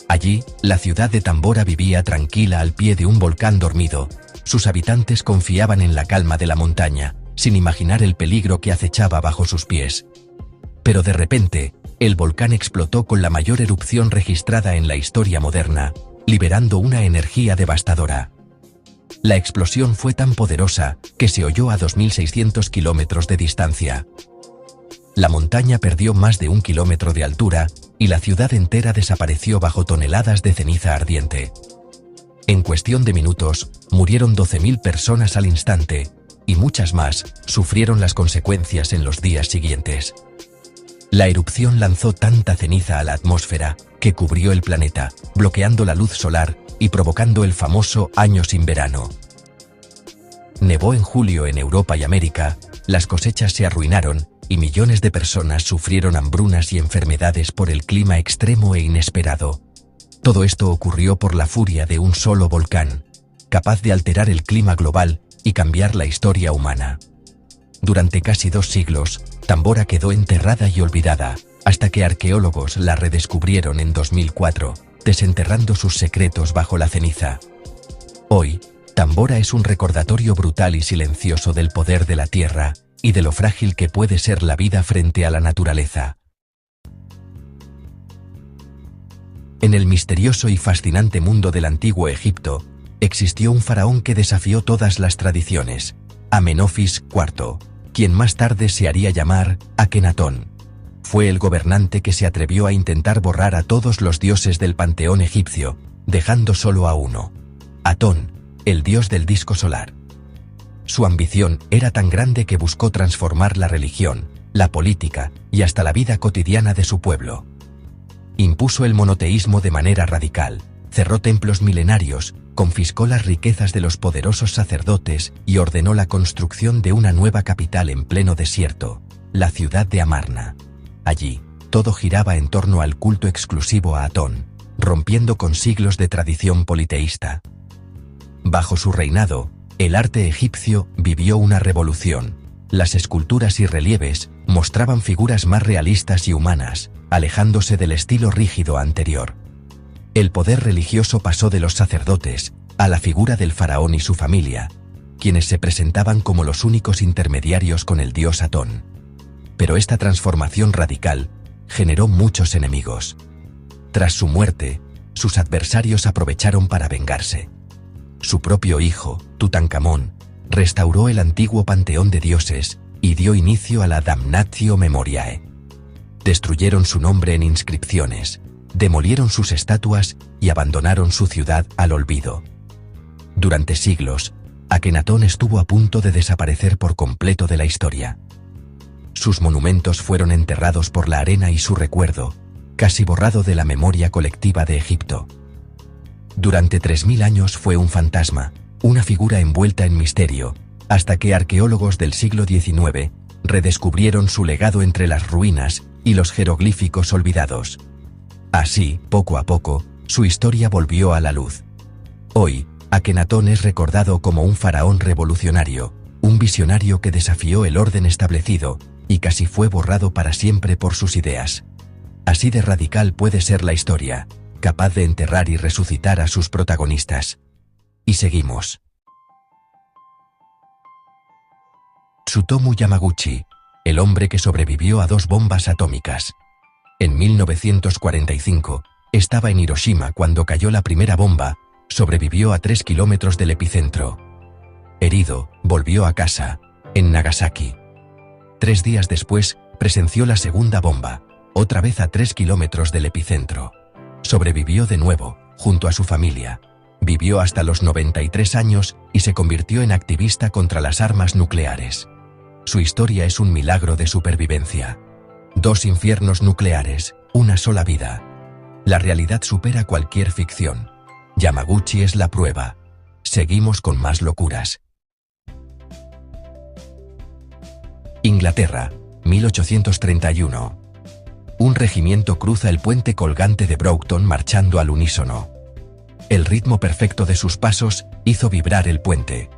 Allí, la ciudad de Tambora vivía tranquila al pie de un volcán dormido. Sus habitantes confiaban en la calma de la montaña, sin imaginar el peligro que acechaba bajo sus pies. Pero de repente, el volcán explotó con la mayor erupción registrada en la historia moderna, liberando una energía devastadora. La explosión fue tan poderosa que se oyó a 2.600 kilómetros de distancia. La montaña perdió más de 1 kilómetro de altura y la ciudad entera desapareció bajo toneladas de ceniza ardiente. En cuestión de minutos, murieron 12.000 personas al instante, y muchas más sufrieron las consecuencias en los días siguientes. La erupción lanzó tanta ceniza a la atmósfera que cubrió el planeta, bloqueando la luz solar y provocando el famoso año sin verano. Nevó en julio en Europa y América, las cosechas se arruinaron y millones de personas sufrieron hambrunas y enfermedades por el clima extremo e inesperado. Todo esto ocurrió por la furia de un solo volcán, capaz de alterar el clima global y cambiar la historia humana. Durante casi 2 siglos, Tambora quedó enterrada y olvidada, hasta que arqueólogos la redescubrieron en 2004, desenterrando sus secretos bajo la ceniza. Hoy, Tambora es un recordatorio brutal y silencioso del poder de la tierra y de lo frágil que puede ser la vida frente a la naturaleza. En el misterioso y fascinante mundo del antiguo Egipto, existió un faraón que desafió todas las tradiciones, Amenofis IV, quien más tarde se haría llamar Akenatón. Fue el gobernante que se atrevió a intentar borrar a todos los dioses del panteón egipcio, dejando solo a uno, Atón, el dios del disco solar. Su ambición era tan grande que buscó transformar la religión, la política y hasta la vida cotidiana de su pueblo. Impuso el monoteísmo de manera radical, cerró templos milenarios, confiscó las riquezas de los poderosos sacerdotes y ordenó la construcción de una nueva capital en pleno desierto, la ciudad de Amarna. Allí, todo giraba en torno al culto exclusivo a Atón, rompiendo con siglos de tradición politeísta. Bajo su reinado, el arte egipcio vivió una revolución. Las esculturas y relieves mostraban figuras más realistas y humanas, alejándose del estilo rígido anterior. El poder religioso pasó de los sacerdotes a la figura del faraón y su familia, quienes se presentaban como los únicos intermediarios con el dios Atón. Pero esta transformación radical generó muchos enemigos. Tras su muerte, sus adversarios aprovecharon para vengarse. Su propio hijo, Tutankamón, restauró el antiguo panteón de dioses y dio inicio a la Damnatio Memoriae. Destruyeron su nombre en inscripciones, demolieron sus estatuas y abandonaron su ciudad al olvido. Durante siglos, Akenatón estuvo a punto de desaparecer por completo de la historia. Sus monumentos fueron enterrados por la arena y su recuerdo, casi borrado de la memoria colectiva de Egipto. Durante 3000 años fue un fantasma, una figura envuelta en misterio, hasta que arqueólogos del siglo XIX redescubrieron su legado entre las ruinas y los jeroglíficos olvidados. Así, poco a poco, su historia volvió a la luz. Hoy, Akenatón es recordado como un faraón revolucionario, un visionario que desafió el orden establecido y casi fue borrado para siempre por sus ideas. Así de radical puede ser la historia, capaz de enterrar y resucitar a sus protagonistas. Y seguimos. Tsutomu Yamaguchi, el hombre que sobrevivió a 2 bombas atómicas. En 1945, estaba en Hiroshima cuando cayó la primera bomba, sobrevivió a 3 kilómetros del epicentro. Herido, volvió a casa, en Nagasaki. 3 días después, presenció la segunda bomba, otra vez a 3 kilómetros del epicentro. Sobrevivió de nuevo, junto a su familia. Vivió hasta los 93 años y se convirtió en activista contra las armas nucleares. Su historia es un milagro de supervivencia. 2 infiernos nucleares, una sola vida. La realidad supera cualquier ficción. Yamaguchi es la prueba. Seguimos con más locuras. Inglaterra, 1831. Un regimiento cruza el puente colgante de Broughton marchando al unísono. El ritmo perfecto de sus pasos hizo vibrar el puente.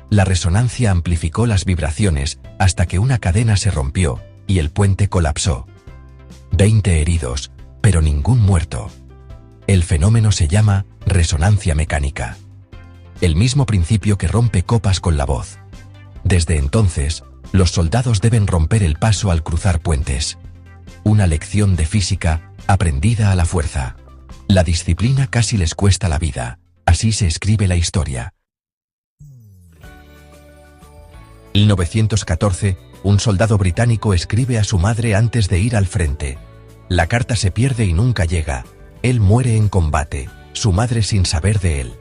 La resonancia amplificó las vibraciones hasta que una cadena se rompió y el puente colapsó. 20 heridos, pero ningún muerto. El fenómeno se llama resonancia mecánica. El mismo principio que rompe copas con la voz. Desde entonces, los soldados deben romper el paso al cruzar puentes. Una lección de física, aprendida a la fuerza. La disciplina casi les cuesta la vida. Así se escribe la historia. 1914, un soldado británico escribe a su madre antes de ir al frente. La carta se pierde y nunca llega. Él muere en combate, su madre sin saber de él.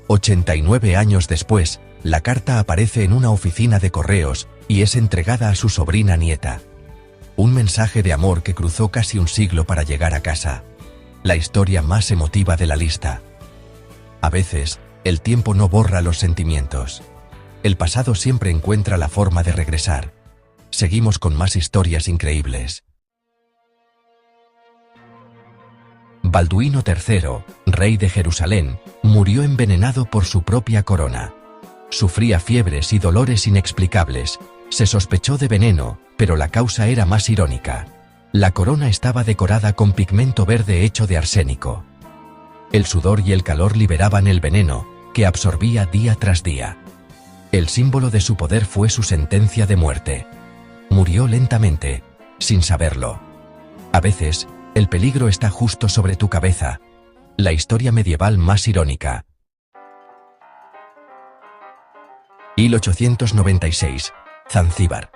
89 años después, la carta aparece en una oficina de correos y es entregada a su sobrina nieta. Un mensaje de amor que cruzó casi un siglo para llegar a casa. La historia más emotiva de la lista. A veces, el tiempo no borra los sentimientos. El pasado siempre encuentra la forma de regresar. Seguimos con más historias increíbles. Balduino III, rey de Jerusalén, murió envenenado por su propia corona. Sufría fiebres y dolores inexplicables. Se sospechó de veneno, pero la causa era más irónica. La corona estaba decorada con pigmento verde hecho de arsénico. El sudor y el calor liberaban el veneno, que absorbía día tras día. El símbolo de su poder fue su sentencia de muerte. Murió lentamente, sin saberlo. A veces, el peligro está justo sobre tu cabeza. La historia medieval más irónica. 1896, Zanzíbar.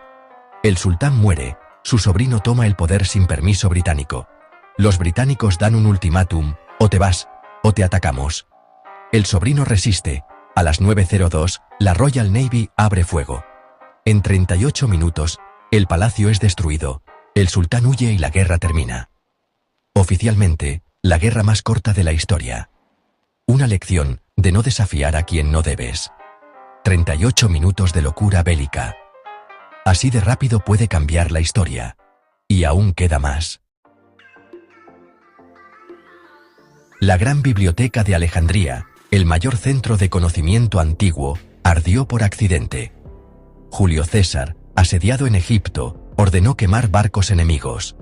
El sultán muere, su sobrino toma el poder sin permiso británico. Los británicos dan un ultimátum: o te vas, o te atacamos. El sobrino resiste. A las 9:02, la Royal Navy abre fuego. En 38 minutos, el palacio es destruido. El sultán huye y la guerra termina. Oficialmente, la guerra más corta de la historia. Una lección de no desafiar a quien no debes. 38 minutos de locura bélica. Así de rápido puede cambiar la historia. Y aún queda más. La gran biblioteca de Alejandría, el mayor centro de conocimiento antiguo, ardió por accidente. Julio César, asediado en Egipto, ordenó quemar barcos enemigos.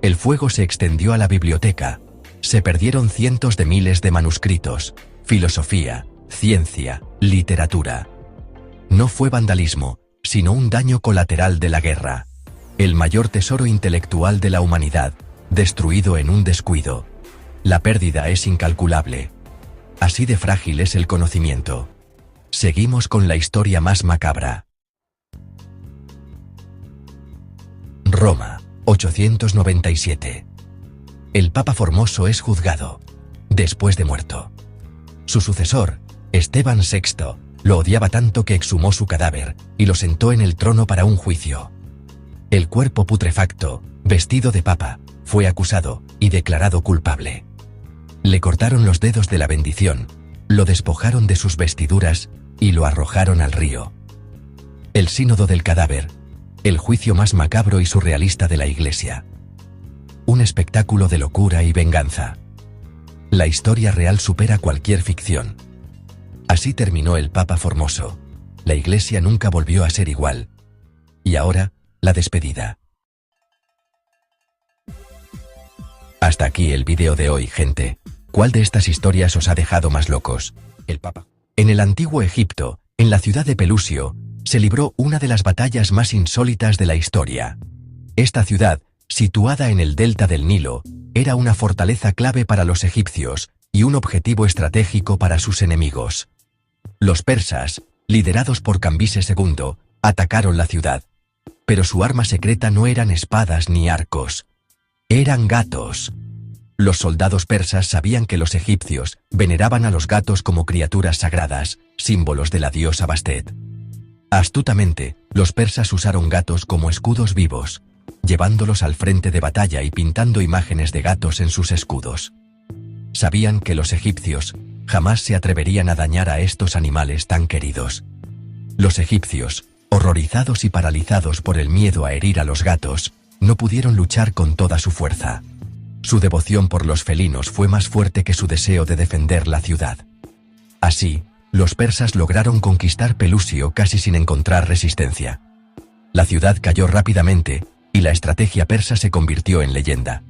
El fuego se extendió a la biblioteca. Se perdieron cientos de miles de manuscritos, filosofía, ciencia, literatura. No fue vandalismo, sino un daño colateral de la guerra. El mayor tesoro intelectual de la humanidad, destruido en un descuido. La pérdida es incalculable. Así de frágil es el conocimiento. Seguimos con la historia más macabra. Roma, 897. El Papa Formoso es juzgado, después de muerto. Su sucesor, Esteban VI, lo odiaba tanto que exhumó su cadáver y lo sentó en el trono para un juicio. El cuerpo putrefacto, vestido de papa, fue acusado y declarado culpable. Le cortaron los dedos de la bendición, lo despojaron de sus vestiduras y lo arrojaron al río. El sínodo del cadáver, el juicio más macabro y surrealista de la Iglesia. Un espectáculo de locura y venganza. La historia real supera cualquier ficción. Así terminó el Papa Formoso. La Iglesia nunca volvió a ser igual. Y ahora, la despedida. Hasta aquí el vídeo de hoy, gente. ¿Cuál de estas historias os ha dejado más locos? El Papa. En el antiguo Egipto, en la ciudad de Pelusio, se libró una de las batallas más insólitas de la historia. Esta ciudad, situada en el delta del Nilo, era una fortaleza clave para los egipcios y un objetivo estratégico para sus enemigos. Los persas, liderados por Cambises II, atacaron la ciudad. Pero su arma secreta no eran espadas ni arcos. Eran gatos. Los soldados persas sabían que los egipcios veneraban a los gatos como criaturas sagradas, símbolos de la diosa Bastet. Astutamente, los persas usaron gatos como escudos vivos, llevándolos al frente de batalla y pintando imágenes de gatos en sus escudos. Sabían que los egipcios jamás se atreverían a dañar a estos animales tan queridos. Los egipcios, horrorizados y paralizados por el miedo a herir a los gatos, no pudieron luchar con toda su fuerza. Su devoción por los felinos fue más fuerte que su deseo de defender la ciudad. Así, los persas lograron conquistar Pelusio casi sin encontrar resistencia. La ciudad cayó rápidamente, y la estrategia persa se convirtió en leyenda.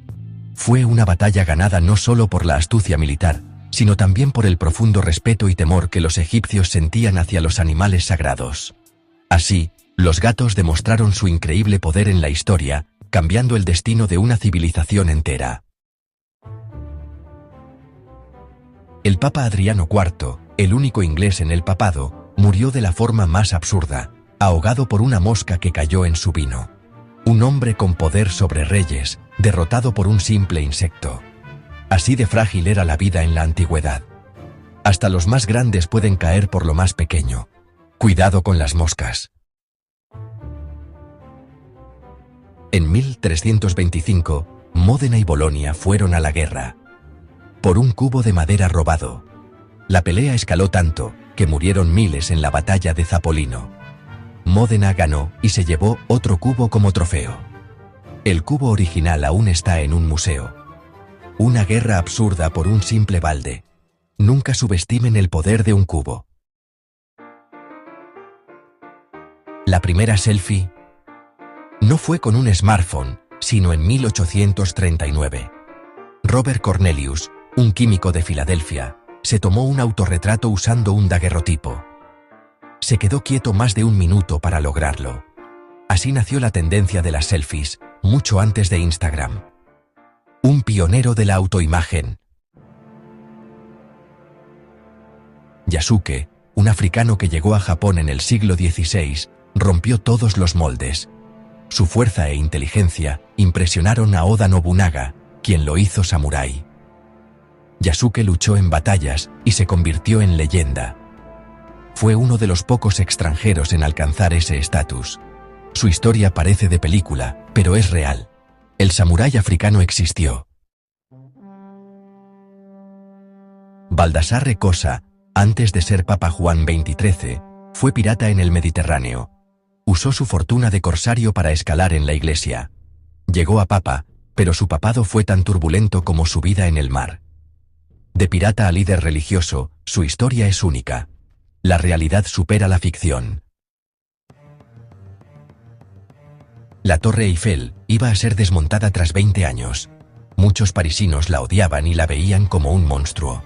Fue una batalla ganada no solo por la astucia militar, sino también por el profundo respeto y temor que los egipcios sentían hacia los animales sagrados. Así, los gatos demostraron su increíble poder en la historia, cambiando el destino de una civilización entera. El Papa Adriano IV, el único inglés en el papado, murió de la forma más absurda, ahogado por una mosca que cayó en su vino. Un hombre con poder sobre reyes, derrotado por un simple insecto. Así de frágil era la vida en la antigüedad. Hasta los más grandes pueden caer por lo más pequeño. Cuidado con las moscas. En 1325, Módena y Bolonia fueron a la guerra. Por un cubo de madera robado. La pelea escaló tanto, que murieron miles en la batalla de Zapolino. Módena ganó y se llevó otro cubo como trofeo. El cubo original aún está en un museo. Una guerra absurda por un simple balde. Nunca subestimen el poder de un cubo. La primera selfie no fue con un smartphone, sino en 1839. Robert Cornelius, un químico de Filadelfia, se tomó un autorretrato usando un daguerrotipo. Se quedó quieto más de un minuto para lograrlo. Así nació la tendencia de las selfies, mucho antes de Instagram. Un pionero de la autoimagen. Yasuke, un africano que llegó a Japón en el siglo XVI, rompió todos los moldes. Su fuerza e inteligencia impresionaron a Oda Nobunaga, quien lo hizo samurái. Yasuke luchó en batallas y se convirtió en leyenda. Fue uno de los pocos extranjeros en alcanzar ese estatus. Su historia parece de película, pero es real. El samurái africano existió. Baldassarre Cosa, antes de ser Papa Juan XXIII, fue pirata en el Mediterráneo. Usó su fortuna de corsario para escalar en la iglesia. Llegó a papa, pero su papado fue tan turbulento como su vida en el mar. De pirata a líder religioso, su historia es única. La realidad supera la ficción. La Torre Eiffel iba a ser desmontada tras 20 años. Muchos parisinos la odiaban y la veían como un monstruo.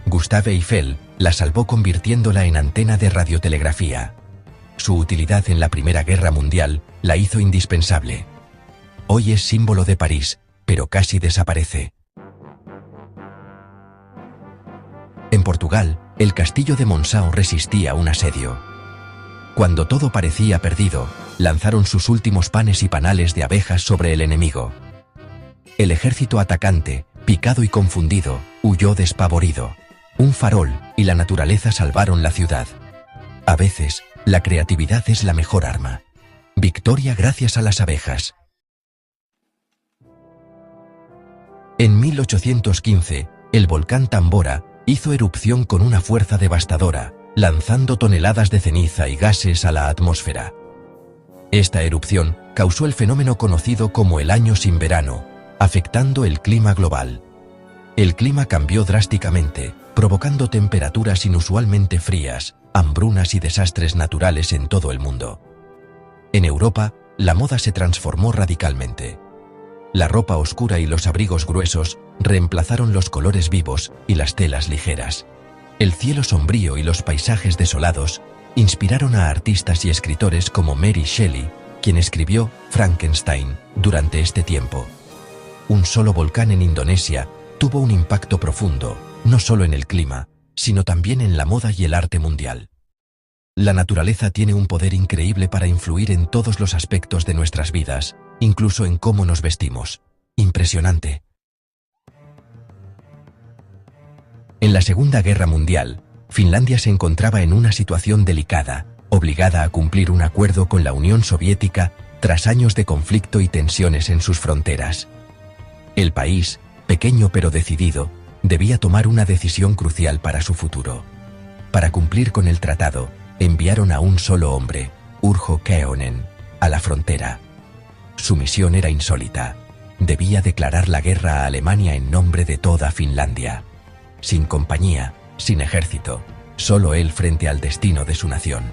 Gustave Eiffel la salvó convirtiéndola en antena de radiotelegrafía. Su utilidad en la Primera Guerra Mundial la hizo indispensable. Hoy es símbolo de París, pero casi desaparece. En Portugal, el castillo de Monção resistía un asedio. Cuando todo parecía perdido, lanzaron sus últimos panes y panales de abejas sobre el enemigo. El ejército atacante, picado y confundido, huyó despavorido. Un farol y la naturaleza salvaron la ciudad. A veces, la creatividad es la mejor arma. Victoria gracias a las abejas. En 1815, el volcán Tambora hizo erupción con una fuerza devastadora, lanzando toneladas de ceniza y gases a la atmósfera. Esta erupción causó el fenómeno conocido como el año sin verano, afectando el clima global. El clima cambió drásticamente, provocando temperaturas inusualmente frías, hambrunas y desastres naturales en todo el mundo. En Europa, la moda se transformó radicalmente. La ropa oscura y los abrigos gruesos reemplazaron los colores vivos y las telas ligeras. El cielo sombrío y los paisajes desolados inspiraron a artistas y escritores como Mary Shelley, quien escribió Frankenstein durante este tiempo. Un solo volcán en Indonesia tuvo un impacto profundo, no solo en el clima, sino también en la moda y el arte mundial. La naturaleza tiene un poder increíble para influir en todos los aspectos de nuestras vidas, incluso en cómo nos vestimos. Impresionante. En la Segunda Guerra Mundial, Finlandia se encontraba en una situación delicada, obligada a cumplir un acuerdo con la Unión Soviética tras años de conflicto y tensiones en sus fronteras. El país, pequeño pero decidido, debía tomar una decisión crucial para su futuro. Para cumplir con el tratado, enviaron a un solo hombre, Urho Kekkonen, a la frontera. Su misión era insólita. Debía declarar la guerra a Alemania en nombre de toda Finlandia. Sin compañía, sin ejército, solo él frente al destino de su nación.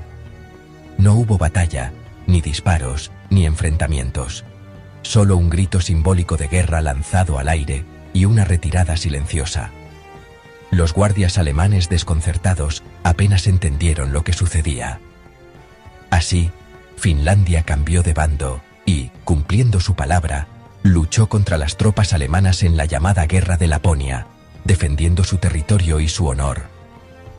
No hubo batalla, ni disparos, ni enfrentamientos. Solo un grito simbólico de guerra lanzado al aire y una retirada silenciosa. Los guardias alemanes desconcertados apenas entendieron lo que sucedía. Así, Finlandia cambió de bando y, cumpliendo su palabra, luchó contra las tropas alemanas en la llamada Guerra de Laponia, defendiendo su territorio y su honor.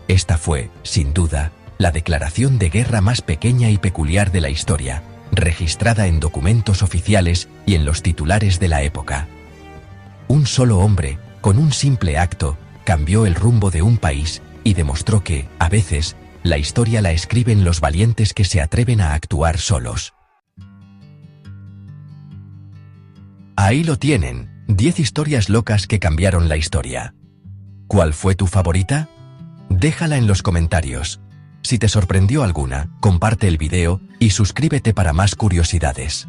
Esta fue, sin duda, la declaración de guerra más pequeña y peculiar de la historia, registrada en documentos oficiales y en los titulares de la época. Un solo hombre, con un simple acto, cambió el rumbo de un país y demostró que, a veces, la historia la escriben los valientes que se atreven a actuar solos. Ahí lo tienen, 10 historias locas que cambiaron la historia. ¿Cuál fue tu favorita? Déjala en los comentarios. Si te sorprendió alguna, comparte el video y suscríbete para más curiosidades.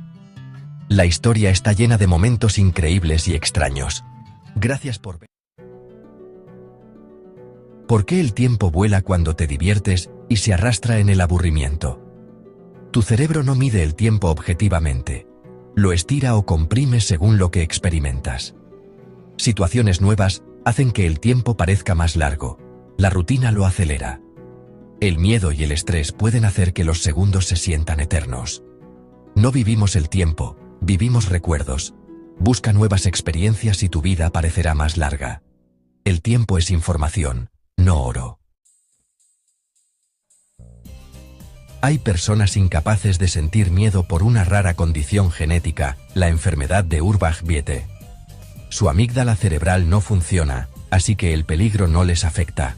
La historia está llena de momentos increíbles y extraños. Gracias por ver. ¿Por qué el tiempo vuela cuando te diviertes y se arrastra en el aburrimiento? Tu cerebro no mide el tiempo objetivamente. Lo estira o comprime según lo que experimentas. Situaciones nuevas hacen que el tiempo parezca más largo. La rutina lo acelera. El miedo y el estrés pueden hacer que los segundos se sientan eternos. No vivimos el tiempo, vivimos recuerdos. Busca nuevas experiencias y tu vida parecerá más larga. El tiempo es información, no oro. Hay personas incapaces de sentir miedo por una rara condición genética, la enfermedad de Urbach-Wiete. Su amígdala cerebral no funciona, así que el peligro no les afecta.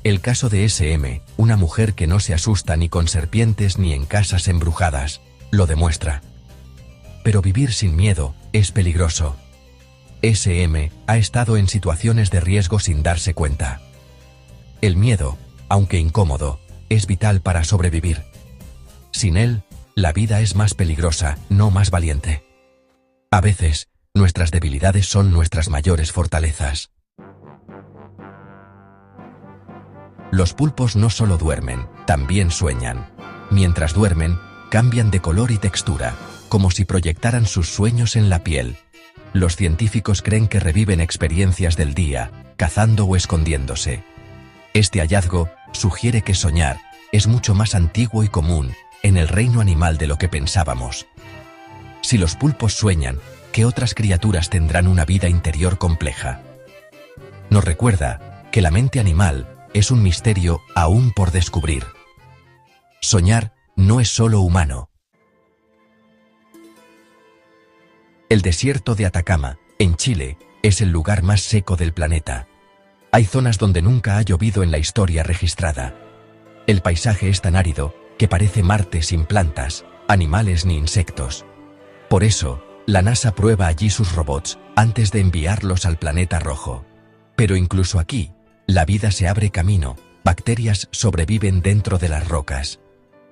El caso de SM, una mujer que no se asusta ni con serpientes ni en casas embrujadas, lo demuestra. Pero vivir sin miedo es peligroso. SM ha estado en situaciones de riesgo sin darse cuenta. El miedo, aunque incómodo, es vital para sobrevivir. Sin él, la vida es más peligrosa, no más valiente. A veces, nuestras debilidades son nuestras mayores fortalezas. Los pulpos no solo duermen, también sueñan. Mientras duermen, cambian de color y textura, como si proyectaran sus sueños en la piel. Los científicos creen que reviven experiencias del día, cazando o escondiéndose. Este hallazgo sugiere que soñar es mucho más antiguo y común en el reino animal de lo que pensábamos. Si los pulpos sueñan, ¿qué otras criaturas tendrán una vida interior compleja? Nos recuerda que la mente animal es un misterio aún por descubrir. Soñar no es solo humano. El desierto de Atacama, en Chile, es el lugar más seco del planeta. Hay zonas donde nunca ha llovido en la historia registrada. El paisaje es tan árido que parece Marte sin plantas, animales ni insectos. Por eso, la NASA prueba allí sus robots antes de enviarlos al planeta rojo. Pero incluso aquí, la vida se abre camino, bacterias sobreviven dentro de las rocas.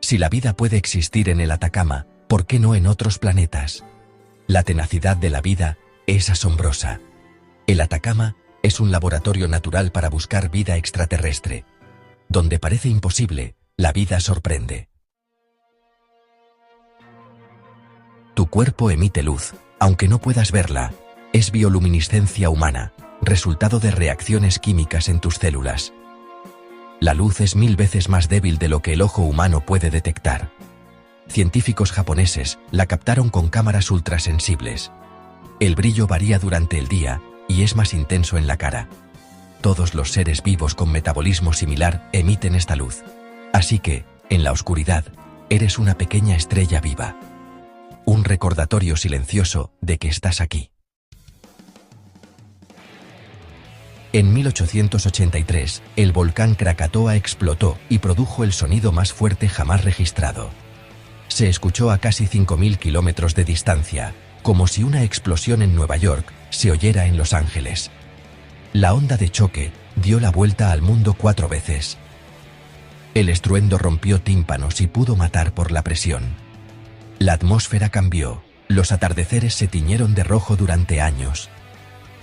Si la vida puede existir en el Atacama, ¿por qué no en otros planetas? La tenacidad de la vida es asombrosa. El Atacama es un laboratorio natural para buscar vida extraterrestre. Donde parece imposible, la vida sorprende. Tu cuerpo emite luz, aunque no puedas verla. Es bioluminiscencia humana, resultado de reacciones químicas en tus células. La luz es 1000 veces más débil de lo que el ojo humano puede detectar. Científicos japoneses la captaron con cámaras ultrasensibles. El brillo varía durante el día y es más intenso en la cara. Todos los seres vivos con metabolismo similar emiten esta luz. Así que, en la oscuridad, eres una pequeña estrella viva. Un recordatorio silencioso de que estás aquí. En 1883, el volcán Krakatoa explotó y produjo el sonido más fuerte jamás registrado. Se escuchó a casi 5000 kilómetros de distancia, como si una explosión en Nueva York se oyera en Los Ángeles. La onda de choque dio la vuelta al mundo 4 veces. El estruendo rompió tímpanos y pudo matar por la presión. La atmósfera cambió, los atardeceres se tiñeron de rojo durante años.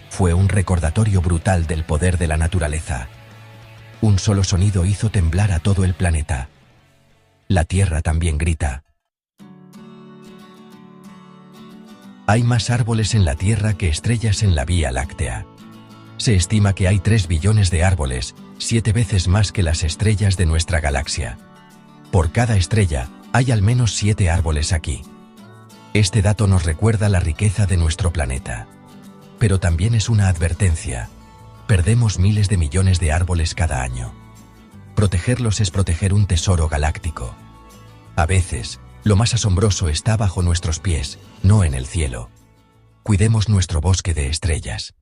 Fue un recordatorio brutal del poder de la naturaleza. Un solo sonido hizo temblar a todo el planeta. La Tierra también grita. Hay más árboles en la Tierra que estrellas en la Vía Láctea. Se estima que hay 3 billones de árboles, 7 veces más que las estrellas de nuestra galaxia. Por cada estrella, Hay al menos 7 árboles aquí. Este dato nos recuerda la riqueza de nuestro planeta. Pero también es una advertencia. Perdemos miles de millones de árboles cada año. Protegerlos es proteger un tesoro galáctico. A veces, lo más asombroso está bajo nuestros pies, no en el cielo. Cuidemos nuestro bosque de estrellas.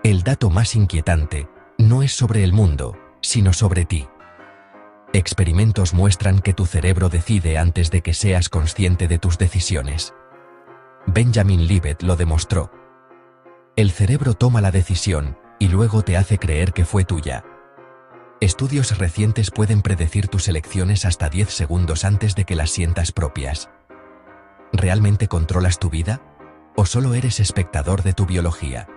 El dato más inquietante no es sobre el mundo, sino sobre ti. Experimentos muestran que tu cerebro decide antes de que seas consciente de tus decisiones. Benjamin Libet lo demostró. El cerebro toma la decisión y luego te hace creer que fue tuya. Estudios recientes pueden predecir tus elecciones hasta 10 segundos antes de que las sientas propias. ¿Realmente controlas tu vida? ¿O solo eres espectador de tu biología?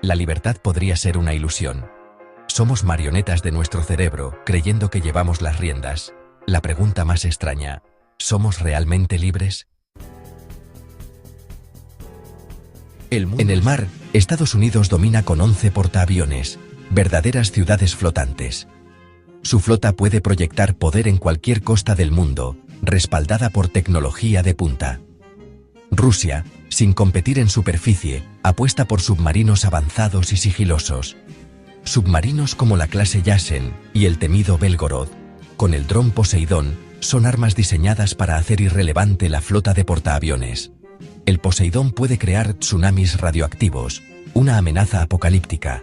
La libertad podría ser una ilusión. Somos marionetas de nuestro cerebro, creyendo que llevamos las riendas. La pregunta más extraña: ¿somos realmente libres? En el mar, Estados Unidos domina con 11 portaaviones, verdaderas ciudades flotantes. Su flota puede proyectar poder en cualquier costa del mundo, respaldada por tecnología de punta. Rusia, sin competir en superficie, apuesta por submarinos avanzados y sigilosos. Submarinos como la clase Yasen y el temido Belgorod, con el dron Poseidón, son armas diseñadas para hacer irrelevante la flota de portaaviones. El Poseidón puede crear tsunamis radioactivos, una amenaza apocalíptica.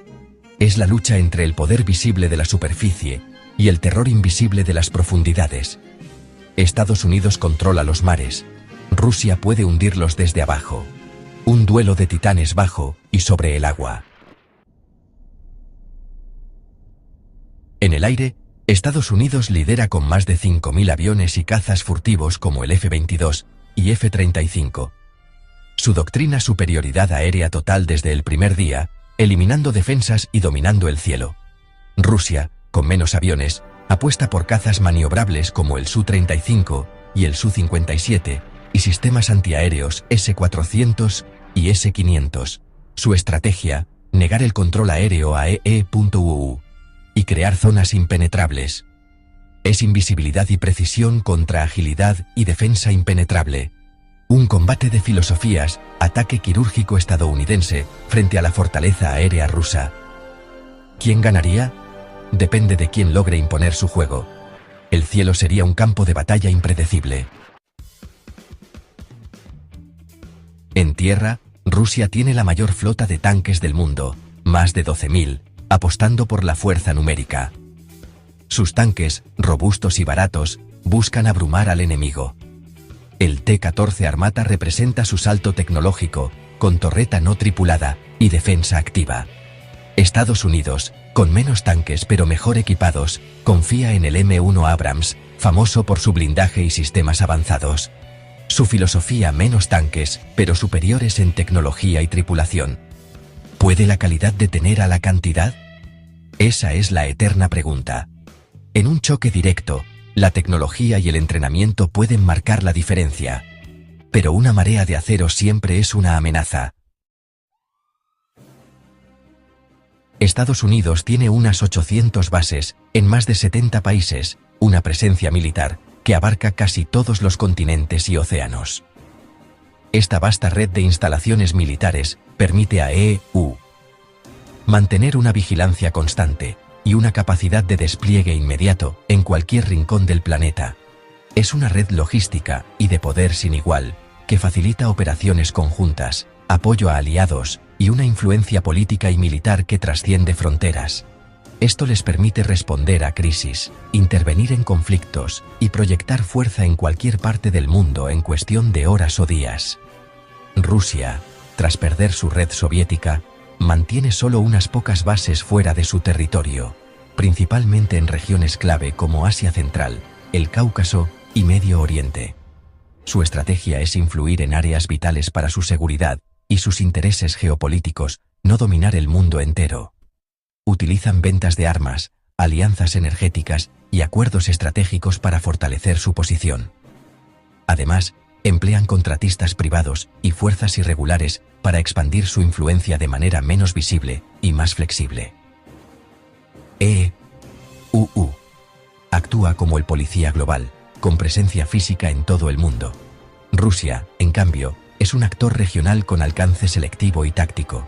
Es la lucha entre el poder visible de la superficie y el terror invisible de las profundidades. Estados Unidos controla los mares. Rusia puede hundirlos desde abajo. Un duelo de titanes bajo y sobre el agua. En el aire, Estados Unidos lidera con más de 5.000 aviones y cazas furtivos como el F-22 y F-35. Su doctrina superioridad aérea total desde el primer día, eliminando defensas y dominando el cielo. Rusia, con menos aviones, apuesta por cazas maniobrables como el Su-35 y el Su-57 y sistemas antiaéreos S-400 y S-500. Su estrategia, negar el control aéreo a EE.UU y crear zonas impenetrables. Es invisibilidad y precisión contra agilidad y defensa impenetrable. Un combate de filosofías, ataque quirúrgico estadounidense frente a la fortaleza aérea rusa. ¿Quién ganaría? Depende de quién logre imponer su juego. El cielo sería un campo de batalla impredecible. En tierra, Rusia tiene la mayor flota de tanques del mundo, más de 12.000, apostando por la fuerza numérica. Sus tanques, robustos y baratos, buscan abrumar al enemigo. El T-14 Armata representa su salto tecnológico, con torreta no tripulada y defensa activa. Estados Unidos, con menos tanques pero mejor equipados, confía en el M1 Abrams, famoso por su blindaje y sistemas avanzados. Su filosofía: menos tanques, pero superiores en tecnología y tripulación. ¿Puede la calidad detener a la cantidad? Esa es la eterna pregunta. En un choque directo, la tecnología y el entrenamiento pueden marcar la diferencia. Pero una marea de acero siempre es una amenaza. Estados Unidos tiene unas 800 bases en más de 70 países, una presencia militar que abarca casi todos los continentes y océanos. Esta vasta red de instalaciones militares permite a EU mantener una vigilancia constante y una capacidad de despliegue inmediato en cualquier rincón del planeta. Es una red logística y de poder sin igual, que facilita operaciones conjuntas, apoyo a aliados y una influencia política y militar que trasciende fronteras. Esto les permite responder a crisis, intervenir en conflictos y proyectar fuerza en cualquier parte del mundo en cuestión de horas o días. Rusia, tras perder su red soviética, mantiene solo unas pocas bases fuera de su territorio, principalmente en regiones clave como Asia Central, el Cáucaso y Medio Oriente. Su estrategia es influir en áreas vitales para su seguridad y sus intereses geopolíticos, no dominar el mundo entero. Utilizan ventas de armas, alianzas energéticas y acuerdos estratégicos para fortalecer su posición. Además, emplean contratistas privados y fuerzas irregulares para expandir su influencia de manera menos visible y más flexible. EU actúa como el policía global, con presencia física en todo el mundo. Rusia, en cambio, es un actor regional con alcance selectivo y táctico.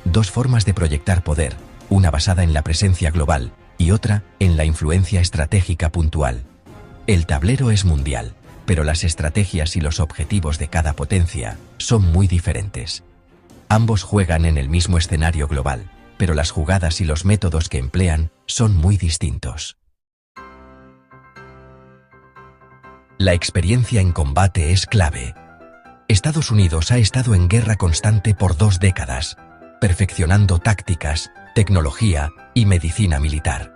Dos formas de proyectar poder, una basada en la presencia global y otra en la influencia estratégica puntual. El tablero es mundial, pero las estrategias y los objetivos de cada potencia son muy diferentes. Ambos juegan en el mismo escenario global, pero las jugadas y los métodos que emplean son muy distintos. La experiencia en combate es clave. Estados Unidos ha estado en guerra constante por 2 décadas, perfeccionando tácticas, tecnología y medicina militar.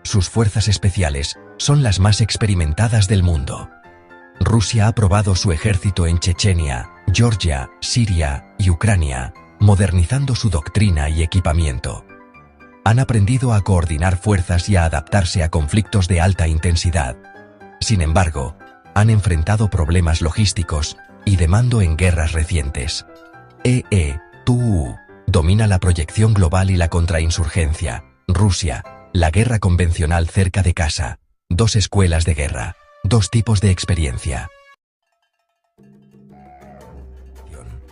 Sus fuerzas especiales son las más experimentadas del mundo. Rusia ha probado su ejército en Chechenia, Georgia, Siria y Ucrania, modernizando su doctrina y equipamiento. Han aprendido a coordinar fuerzas y a adaptarse a conflictos de alta intensidad. Sin embargo, han enfrentado problemas logísticos y de mando en guerras recientes. Tú domina la proyección global y la contrainsurgencia. Rusia, la guerra convencional cerca de casa. 2 escuelas de guerra, 2 tipos de experiencia.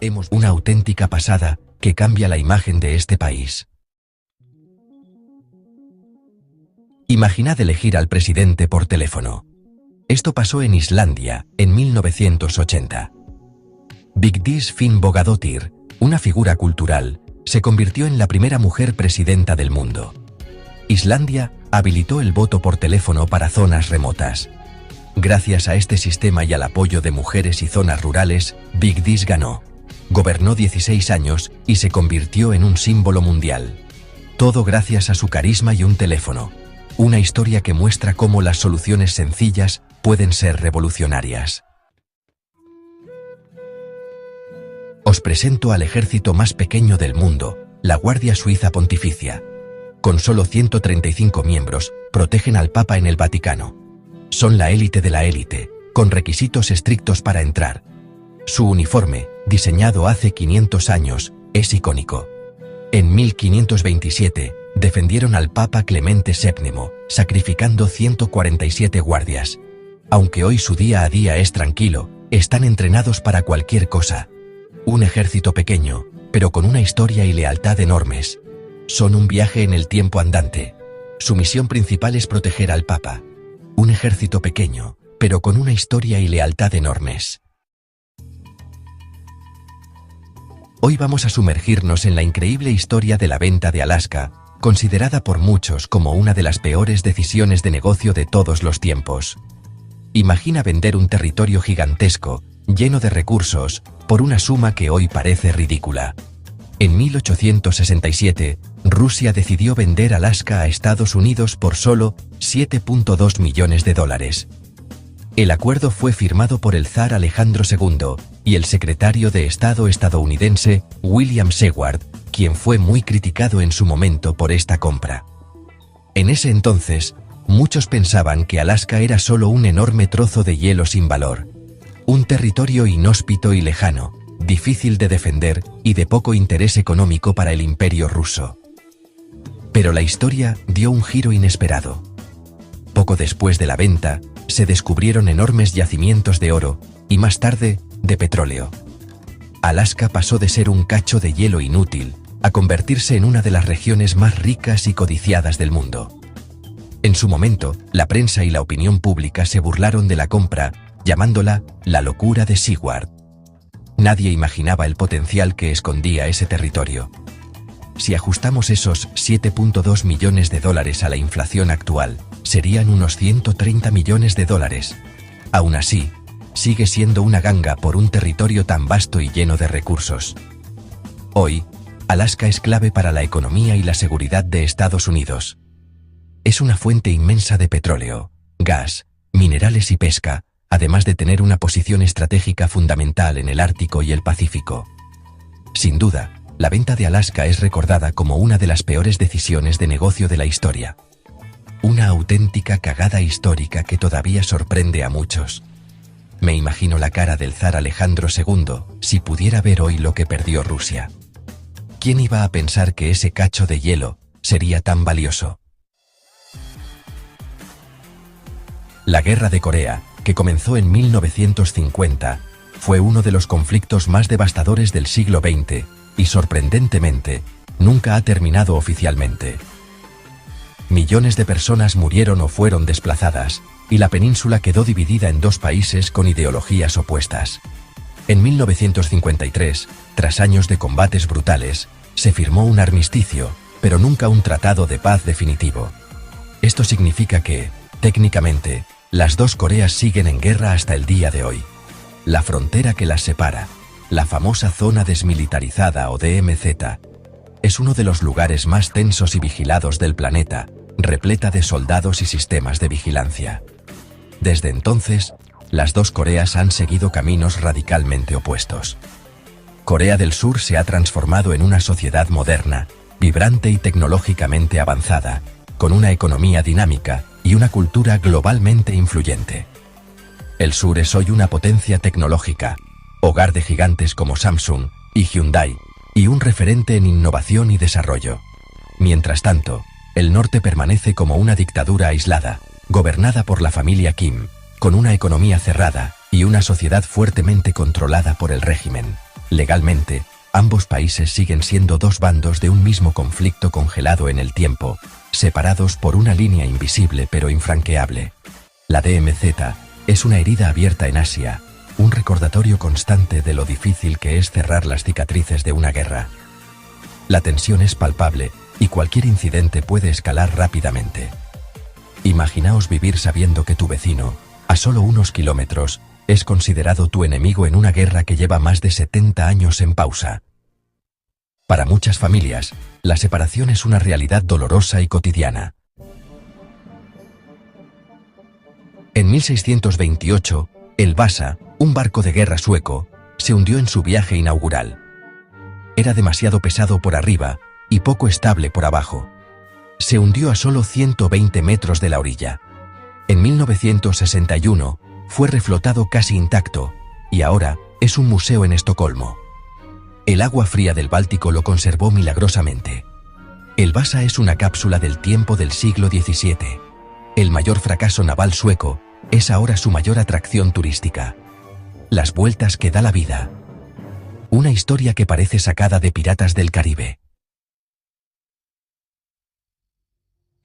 Hemos una auténtica pasada que cambia la imagen de este país. Imaginad elegir al presidente por teléfono. Esto pasó en Islandia, en 1980. Vigdís Finnbogadóttir, una figura cultural, se convirtió en la primera mujer presidenta del mundo. Islandia habilitó el voto por teléfono para zonas remotas. Gracias a este sistema y al apoyo de mujeres y zonas rurales, Vigdís ganó. Gobernó 16 años y se convirtió en un símbolo mundial. Todo gracias a su carisma y un teléfono. Una historia que muestra cómo las soluciones sencillas pueden ser revolucionarias. Os presento al ejército más pequeño del mundo, la Guardia Suiza Pontificia. Con solo 135 miembros, protegen al Papa en el Vaticano. Son la élite de la élite, con requisitos estrictos para entrar. Su uniforme, diseñado hace 500 años, es icónico. En 1527, defendieron al Papa Clemente VII, sacrificando 147 guardias. Aunque hoy su día a día es tranquilo, están entrenados para cualquier cosa. Un ejército pequeño, pero con una historia y lealtad enormes. Son un viaje en el tiempo andante. Su misión principal es proteger al Papa. Un ejército pequeño, pero con una historia y lealtad enormes. Hoy vamos a sumergirnos en la increíble historia de la venta de Alaska, considerada por muchos como una de las peores decisiones de negocio de todos los tiempos. Imagina vender un territorio gigantesco, lleno de recursos, por una suma que hoy parece ridícula. En 1867, Rusia decidió vender Alaska a Estados Unidos por solo $7.2 millones. El acuerdo fue firmado por el zar Alejandro II y el secretario de Estado estadounidense William Seward, quien fue muy criticado en su momento por esta compra. En ese entonces, muchos pensaban que Alaska era solo un enorme trozo de hielo sin valor, un territorio inhóspito y lejano, difícil de defender y de poco interés económico para el Imperio ruso. Pero la historia dio un giro inesperado. Poco después de la venta, se descubrieron enormes yacimientos de oro y más tarde, de petróleo. Alaska pasó de ser un cacho de hielo inútil a convertirse en una de las regiones más ricas y codiciadas del mundo. En su momento, la prensa y la opinión pública se burlaron de la compra, llamándola la locura de Seward. Nadie imaginaba el potencial que escondía ese territorio. Si ajustamos esos $7.2 millones a la inflación actual, serían unos $130 millones. Aún así, sigue siendo una ganga por un territorio tan vasto y lleno de recursos. Hoy, Alaska es clave para la economía y la seguridad de Estados Unidos. Es una fuente inmensa de petróleo, gas, minerales y pesca, además de tener una posición estratégica fundamental en el Ártico y el Pacífico. Sin duda, la venta de Alaska es recordada como una de las peores decisiones de negocio de la historia. Una auténtica cagada histórica que todavía sorprende a muchos. Me imagino la cara del zar Alejandro II si pudiera ver hoy lo que perdió Rusia. ¿Quién iba a pensar que ese cacho de hielo sería tan valioso? La Guerra de Corea, que comenzó en 1950, fue uno de los conflictos más devastadores del siglo XX y, sorprendentemente, nunca ha terminado oficialmente. Millones de personas murieron o fueron desplazadas, y la península quedó dividida en dos países con ideologías opuestas. En 1953, tras años de combates brutales, se firmó un armisticio, pero nunca un tratado de paz definitivo. Esto significa que, técnicamente, las dos Coreas siguen en guerra hasta el día de hoy. La frontera que las separa, la famosa zona desmilitarizada o DMZ, es uno de los lugares más tensos y vigilados del planeta, repleta de soldados y sistemas de vigilancia. Desde entonces, las dos Coreas han seguido caminos radicalmente opuestos. Corea del Sur se ha transformado en una sociedad moderna, vibrante y tecnológicamente avanzada, con una economía dinámica y una cultura globalmente influyente. El sur es hoy una potencia tecnológica, hogar de gigantes como Samsung y Hyundai, y un referente en innovación y desarrollo. Mientras tanto, el norte permanece como una dictadura aislada, gobernada por la familia Kim, con una economía cerrada y una sociedad fuertemente controlada por el régimen. Legalmente, ambos países siguen siendo dos bandos de un mismo conflicto congelado en el tiempo, separados por una línea invisible pero infranqueable. La DMZ es una herida abierta en Asia, un recordatorio constante de lo difícil que es cerrar las cicatrices de una guerra. La tensión es palpable y cualquier incidente puede escalar rápidamente. Imaginaos vivir sabiendo que tu vecino, a solo unos kilómetros, es considerado tu enemigo en una guerra que lleva más de 70 años en pausa. Para muchas familias, la separación es una realidad dolorosa y cotidiana. En 1628, el Vasa, un barco de guerra sueco, se hundió en su viaje inaugural. Era demasiado pesado por arriba y poco estable por abajo. Se hundió a solo 120 metros de la orilla. En 1961, fue reflotado casi intacto, y ahora es un museo en Estocolmo. El agua fría del Báltico lo conservó milagrosamente. El Vasa es una cápsula del tiempo del siglo XVII. El mayor fracaso naval sueco es ahora su mayor atracción turística. Las vueltas que da la vida. Una historia que parece sacada de Piratas del Caribe.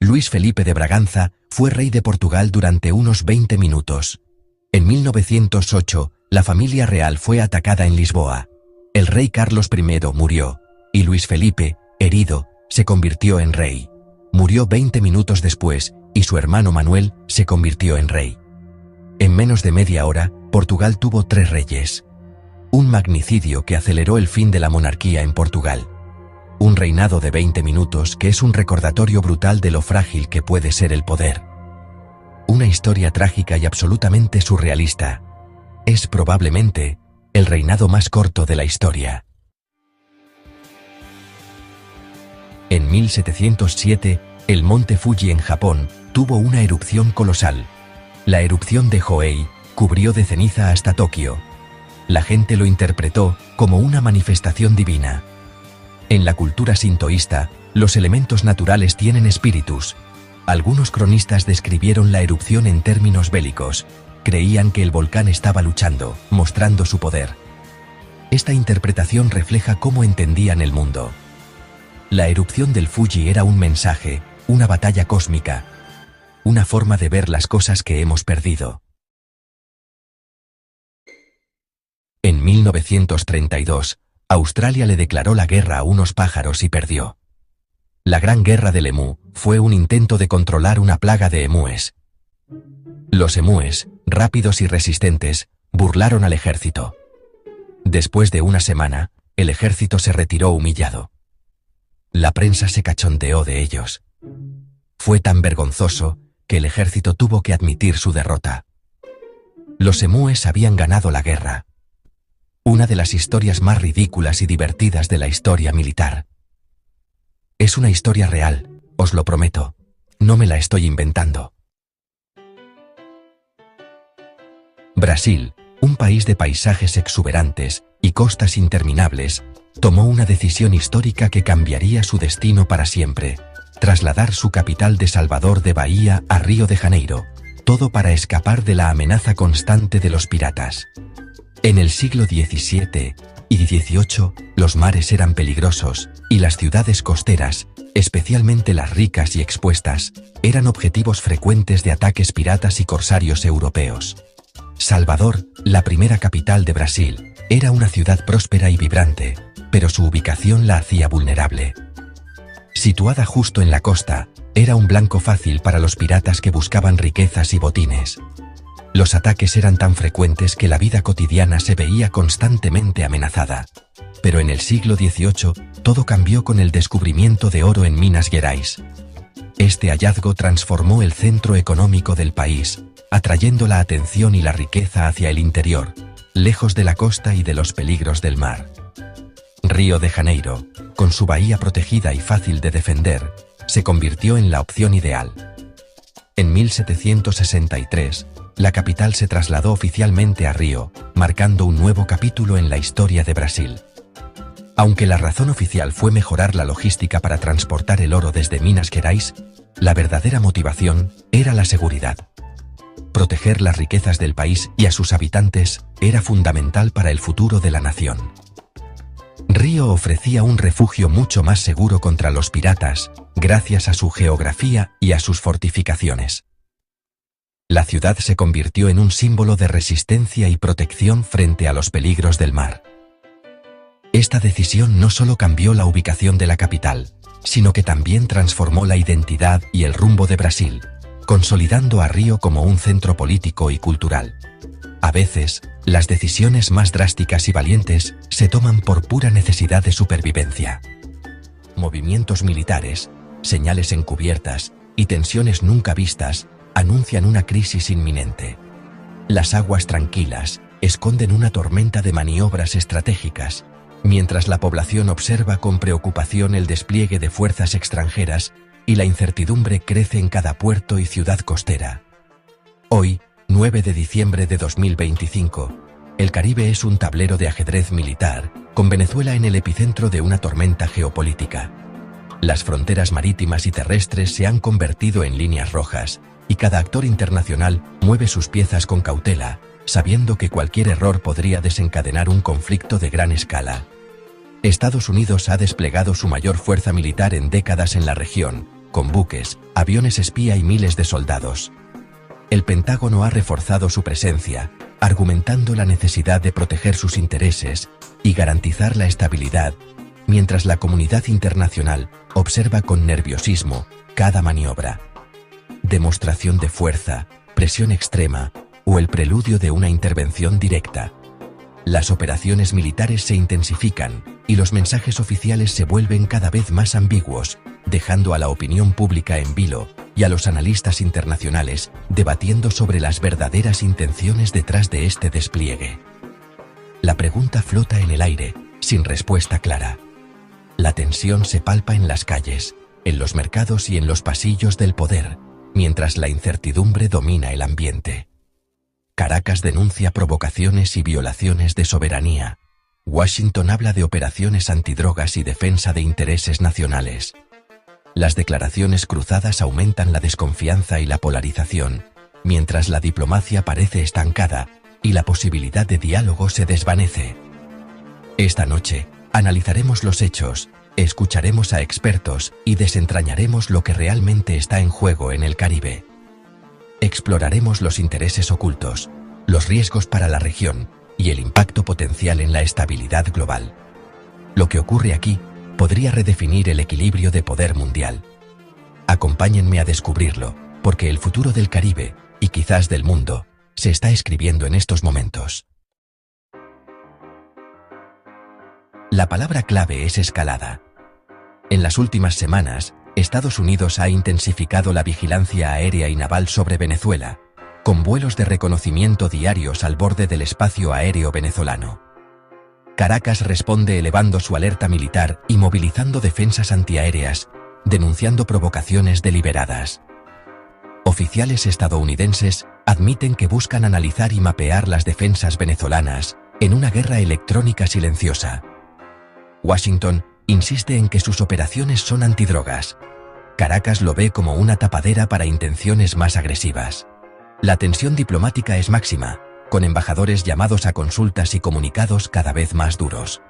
Luis Felipe de Braganza fue rey de Portugal durante unos 20 minutos. En 1908, la familia real fue atacada en Lisboa. El rey Carlos I murió, y Luis Felipe, herido, se convirtió en rey. Murió 20 minutos después, y su hermano Manuel se convirtió en rey. En menos de media hora, Portugal tuvo 3 reyes. Un magnicidio que aceleró el fin de la monarquía en Portugal. Un reinado de 20 minutos que es un recordatorio brutal de lo frágil que puede ser el poder. Una historia trágica y absolutamente surrealista. Es probablemente el reinado más corto de la historia. En 1707, el monte Fuji en Japón tuvo una erupción colosal. La erupción de Hoei cubrió de ceniza hasta Tokio. La gente lo interpretó como una manifestación divina. En la cultura sintoísta, los elementos naturales tienen espíritus. Algunos cronistas describieron la erupción en términos bélicos. Creían que el volcán estaba luchando, mostrando su poder. Esta interpretación refleja cómo entendían el mundo. La erupción del Fuji era un mensaje, una batalla cósmica, una forma de ver las cosas que hemos perdido. En 1932, Australia le declaró la guerra a unos pájaros y perdió. La Gran Guerra del Emú fue un intento de controlar una plaga de emúes. Los emúes, rápidos y resistentes, burlaron al ejército. Después de una semana, el ejército se retiró humillado. La prensa se cachondeó de ellos. Fue tan vergonzoso que el ejército tuvo que admitir su derrota. Los emúes habían ganado la guerra. Una de las historias más ridículas y divertidas de la historia militar. Es una historia real, os lo prometo. No me la estoy inventando. Brasil, un país de paisajes exuberantes y costas interminables, tomó una decisión histórica que cambiaría su destino para siempre: trasladar su capital de Salvador de Bahía a Río de Janeiro, todo para escapar de la amenaza constante de los piratas. En el siglo XVII y XVIII, los mares eran peligrosos, y las ciudades costeras, especialmente las ricas y expuestas, eran objetivos frecuentes de ataques piratas y corsarios europeos. Salvador, la primera capital de Brasil, era una ciudad próspera y vibrante, pero su ubicación la hacía vulnerable. Situada justo en la costa, era un blanco fácil para los piratas que buscaban riquezas y botines. Los ataques eran tan frecuentes que la vida cotidiana se veía constantemente amenazada. Pero en el siglo XVIII, todo cambió con el descubrimiento de oro en Minas Gerais. Este hallazgo transformó el centro económico del país, atrayendo la atención y la riqueza hacia el interior, lejos de la costa y de los peligros del mar. Río de Janeiro, con su bahía protegida y fácil de defender, se convirtió en la opción ideal. En 1763, la capital se trasladó oficialmente a Río, marcando un nuevo capítulo en la historia de Brasil. Aunque la razón oficial fue mejorar la logística para transportar el oro desde Minas Gerais, la verdadera motivación era la seguridad. Proteger las riquezas del país y a sus habitantes era fundamental para el futuro de la nación. Río ofrecía un refugio mucho más seguro contra los piratas, gracias a su geografía y a sus fortificaciones. La ciudad se convirtió en un símbolo de resistencia y protección frente a los peligros del mar. Esta decisión no solo cambió la ubicación de la capital, sino que también transformó la identidad y el rumbo de Brasil, consolidando a Río como un centro político y cultural. A veces, las decisiones más drásticas y valientes se toman por pura necesidad de supervivencia. Movimientos militares, señales encubiertas y tensiones nunca vistas anuncian una crisis inminente. Las aguas tranquilas esconden una tormenta de maniobras estratégicas, mientras la población observa con preocupación el despliegue de fuerzas extranjeras y la incertidumbre crece en cada puerto y ciudad costera. Hoy, 9 de diciembre de 2025, el Caribe es un tablero de ajedrez militar, con Venezuela en el epicentro de una tormenta geopolítica. Las fronteras marítimas y terrestres se han convertido en líneas rojas, y cada actor internacional mueve sus piezas con cautela, sabiendo que cualquier error podría desencadenar un conflicto de gran escala. Estados Unidos ha desplegado su mayor fuerza militar en décadas en la región, con buques, aviones espía y miles de soldados. El Pentágono ha reforzado su presencia, argumentando la necesidad de proteger sus intereses y garantizar la estabilidad, mientras la comunidad internacional observa con nerviosismo cada maniobra. Demostración de fuerza, presión extrema o el preludio de una intervención directa. Las operaciones militares se intensifican y los mensajes oficiales se vuelven cada vez más ambiguos, dejando a la opinión pública en vilo y a los analistas internacionales debatiendo sobre las verdaderas intenciones detrás de este despliegue. La pregunta flota en el aire, sin respuesta clara. La tensión se palpa en las calles, en los mercados y en los pasillos del poder, mientras la incertidumbre domina el ambiente. Caracas denuncia provocaciones y violaciones de soberanía. Washington habla de operaciones antidrogas y defensa de intereses nacionales. Las declaraciones cruzadas aumentan la desconfianza y la polarización, mientras la diplomacia parece estancada y la posibilidad de diálogo se desvanece. Esta noche, analizaremos los hechos, escucharemos a expertos y desentrañaremos lo que realmente está en juego en el Caribe. Exploraremos los intereses ocultos, los riesgos para la región y el impacto potencial en la estabilidad global. Lo que ocurre aquí podría redefinir el equilibrio de poder mundial. Acompáñenme a descubrirlo, porque el futuro del Caribe, y quizás del mundo, se está escribiendo en estos momentos. La palabra clave es escalada. En las últimas semanas, Estados Unidos ha intensificado la vigilancia aérea y naval sobre Venezuela, con vuelos de reconocimiento diarios al borde del espacio aéreo venezolano. Caracas responde elevando su alerta militar y movilizando defensas antiaéreas, denunciando provocaciones deliberadas. Oficiales estadounidenses admiten que buscan analizar y mapear las defensas venezolanas en una guerra electrónica silenciosa. Washington insiste en que sus operaciones son antidrogas. Caracas lo ve como una tapadera para intenciones más agresivas. La tensión diplomática es máxima, con embajadores llamados a consultas y comunicados cada vez más duros.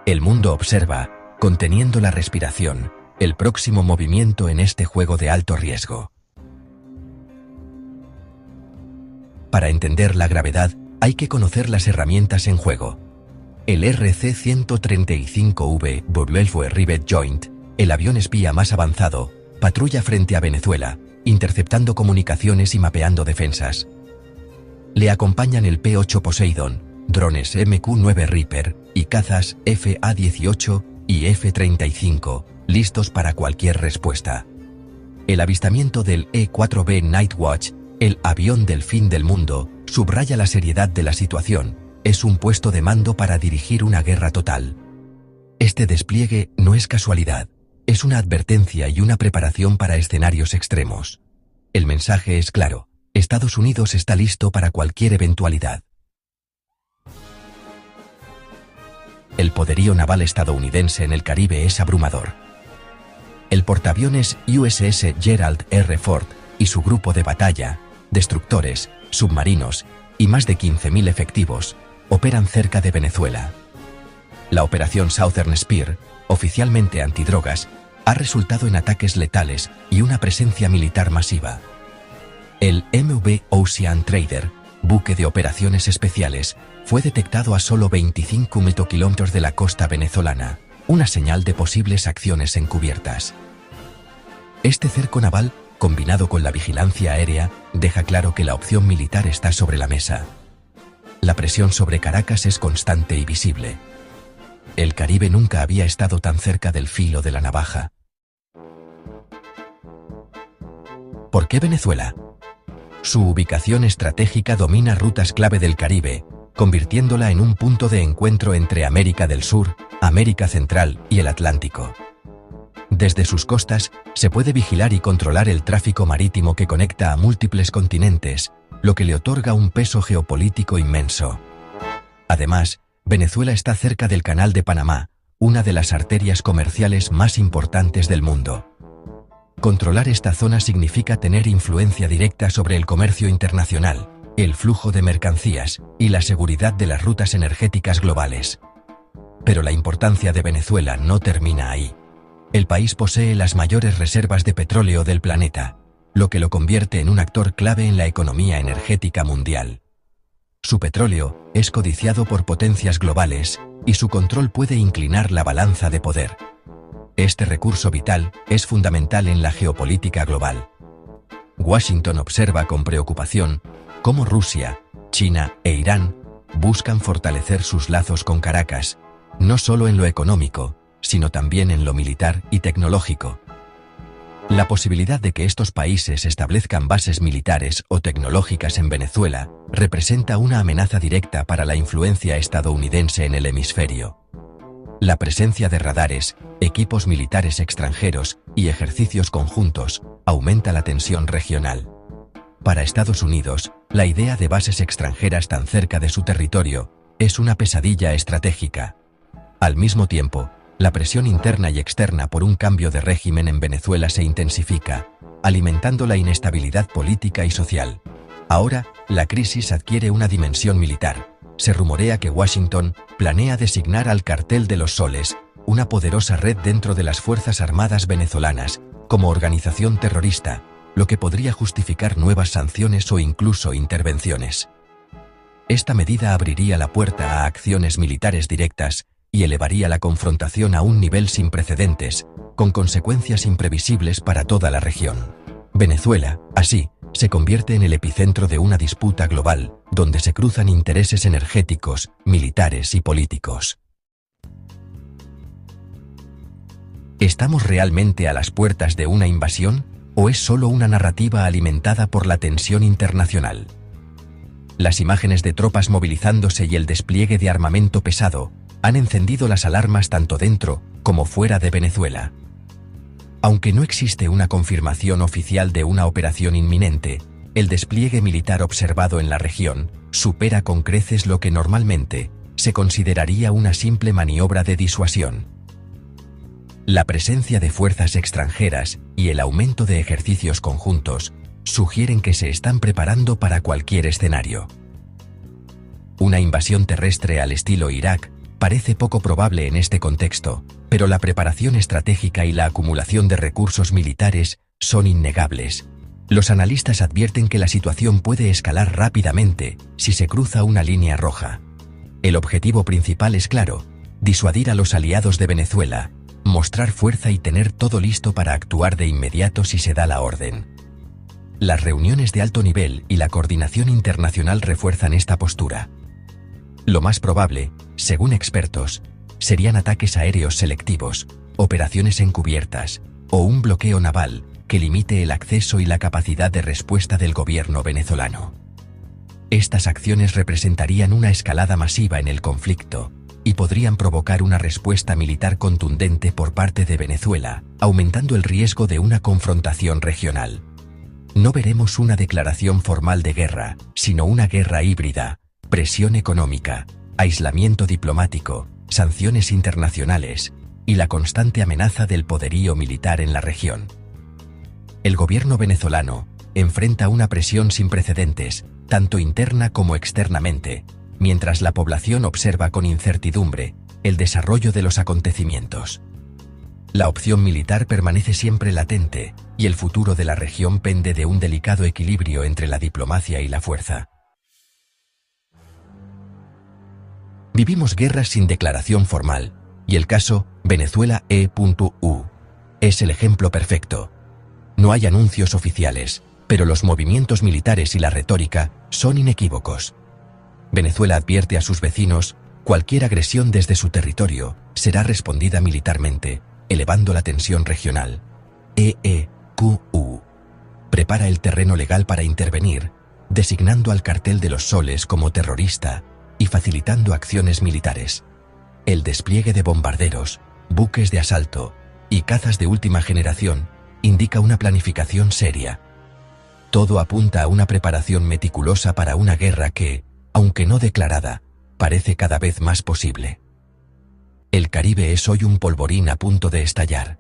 El mundo observa, conteniendo la respiración, el próximo movimiento en este juego de alto riesgo. Para entender la gravedad, hay que conocer las herramientas en juego. El RC-135V Volvo Rivet Joint, el avión espía más avanzado, patrulla frente a Venezuela, interceptando comunicaciones y mapeando defensas. Le acompañan el P-8 Poseidon, drones MQ-9 Reaper y cazas FA-18 y F-35, listos para cualquier respuesta. El avistamiento del E-4B Nightwatch, el avión del fin del mundo, subraya la seriedad de la situación. Es un puesto de mando para dirigir una guerra total. Este despliegue no es casualidad, es una advertencia y una preparación para escenarios extremos. El mensaje es claro: Estados Unidos está listo para cualquier eventualidad. El poderío naval estadounidense en el Caribe es abrumador. El portaaviones USS Gerald R. Ford y su grupo de batalla, destructores, submarinos y más de 15.000 efectivos, operan cerca de Venezuela. La operación Southern Spear, oficialmente antidrogas, ha resultado en ataques letales y una presencia militar masiva. El MV Ocean Trader, buque de operaciones especiales, fue detectado a solo 25 kilómetros de la costa venezolana, una señal de posibles acciones encubiertas. Este cerco naval, combinado con la vigilancia aérea, deja claro que la opción militar está sobre la mesa. La presión sobre Caracas es constante y visible. El Caribe nunca había estado tan cerca del filo de la navaja. ¿Por qué Venezuela? Su ubicación estratégica domina rutas clave del Caribe, convirtiéndola en un punto de encuentro entre América del Sur, América Central y el Atlántico. Desde sus costas, se puede vigilar y controlar el tráfico marítimo que conecta a múltiples continentes, lo que le otorga un peso geopolítico inmenso. Además, Venezuela está cerca del Canal de Panamá, una de las arterias comerciales más importantes del mundo. Controlar esta zona significa tener influencia directa sobre el comercio internacional, el flujo de mercancías y la seguridad de las rutas energéticas globales. Pero la importancia de Venezuela no termina ahí. El país posee las mayores reservas de petróleo del planeta, lo que lo convierte en un actor clave en la economía energética mundial. Su petróleo es codiciado por potencias globales y su control puede inclinar la balanza de poder. Este recurso vital es fundamental en la geopolítica global. Washington observa con preocupación cómo Rusia, China e Irán buscan fortalecer sus lazos con Caracas, no solo en lo económico, sino también en lo militar y tecnológico. La posibilidad de que estos países establezcan bases militares o tecnológicas en Venezuela representa una amenaza directa para la influencia estadounidense en el hemisferio. La presencia de radares, equipos militares extranjeros y ejercicios conjuntos aumenta la tensión regional. Para Estados Unidos, la idea de bases extranjeras tan cerca de su territorio es una pesadilla estratégica. Al mismo tiempo, la presión interna y externa por un cambio de régimen en Venezuela se intensifica, alimentando la inestabilidad política y social. Ahora, la crisis adquiere una dimensión militar. Se rumorea que Washington planea designar al Cartel de los Soles, una poderosa red dentro de las Fuerzas Armadas venezolanas, como organización terrorista, lo que podría justificar nuevas sanciones o incluso intervenciones. Esta medida abriría la puerta a acciones militares directas y elevaría la confrontación a un nivel sin precedentes, con consecuencias imprevisibles para toda la región. Venezuela, así, se convierte en el epicentro de una disputa global, donde se cruzan intereses energéticos, militares y políticos. ¿Estamos realmente a las puertas de una invasión, o es solo una narrativa alimentada por la tensión internacional? Las imágenes de tropas movilizándose y el despliegue de armamento pesado han encendido las alarmas tanto dentro como fuera de Venezuela. Aunque no existe una confirmación oficial de una operación inminente, el despliegue militar observado en la región supera con creces lo que normalmente se consideraría una simple maniobra de disuasión. La presencia de fuerzas extranjeras y el aumento de ejercicios conjuntos sugieren que se están preparando para cualquier escenario. Una invasión terrestre al estilo Irak parece poco probable en este contexto, pero la preparación estratégica y la acumulación de recursos militares son innegables. Los analistas advierten que la situación puede escalar rápidamente si se cruza una línea roja. El objetivo principal es claro: disuadir a los aliados de Venezuela, mostrar fuerza y tener todo listo para actuar de inmediato si se da la orden. Las reuniones de alto nivel y la coordinación internacional refuerzan esta postura. Lo más probable, según expertos, serían ataques aéreos selectivos, operaciones encubiertas o un bloqueo naval que limite el acceso y la capacidad de respuesta del gobierno venezolano. Estas acciones representarían una escalada masiva en el conflicto y podrían provocar una respuesta militar contundente por parte de Venezuela, aumentando el riesgo de una confrontación regional. No veremos una declaración formal de guerra, sino una guerra híbrida: presión económica, aislamiento diplomático, sanciones internacionales y la constante amenaza del poderío militar en la región. El gobierno venezolano enfrenta una presión sin precedentes, tanto interna como externamente, mientras la población observa con incertidumbre el desarrollo de los acontecimientos. La opción militar permanece siempre latente, y el futuro de la región pende de un delicado equilibrio entre la diplomacia y la fuerza. Vivimos guerras sin declaración formal, y el caso Venezuela E.U. es el ejemplo perfecto. No hay anuncios oficiales, pero los movimientos militares y la retórica son inequívocos. Venezuela advierte a sus vecinos: cualquier agresión desde su territorio será respondida militarmente, elevando la tensión regional. EEQU prepara el terreno legal para intervenir, designando al Cartel de los Soles como terrorista y facilitando acciones militares. El despliegue de bombarderos, buques de asalto y cazas de última generación indica una planificación seria. Todo apunta a una preparación meticulosa para una guerra que, aunque no declarada, parece cada vez más posible. El Caribe es hoy un polvorín a punto de estallar.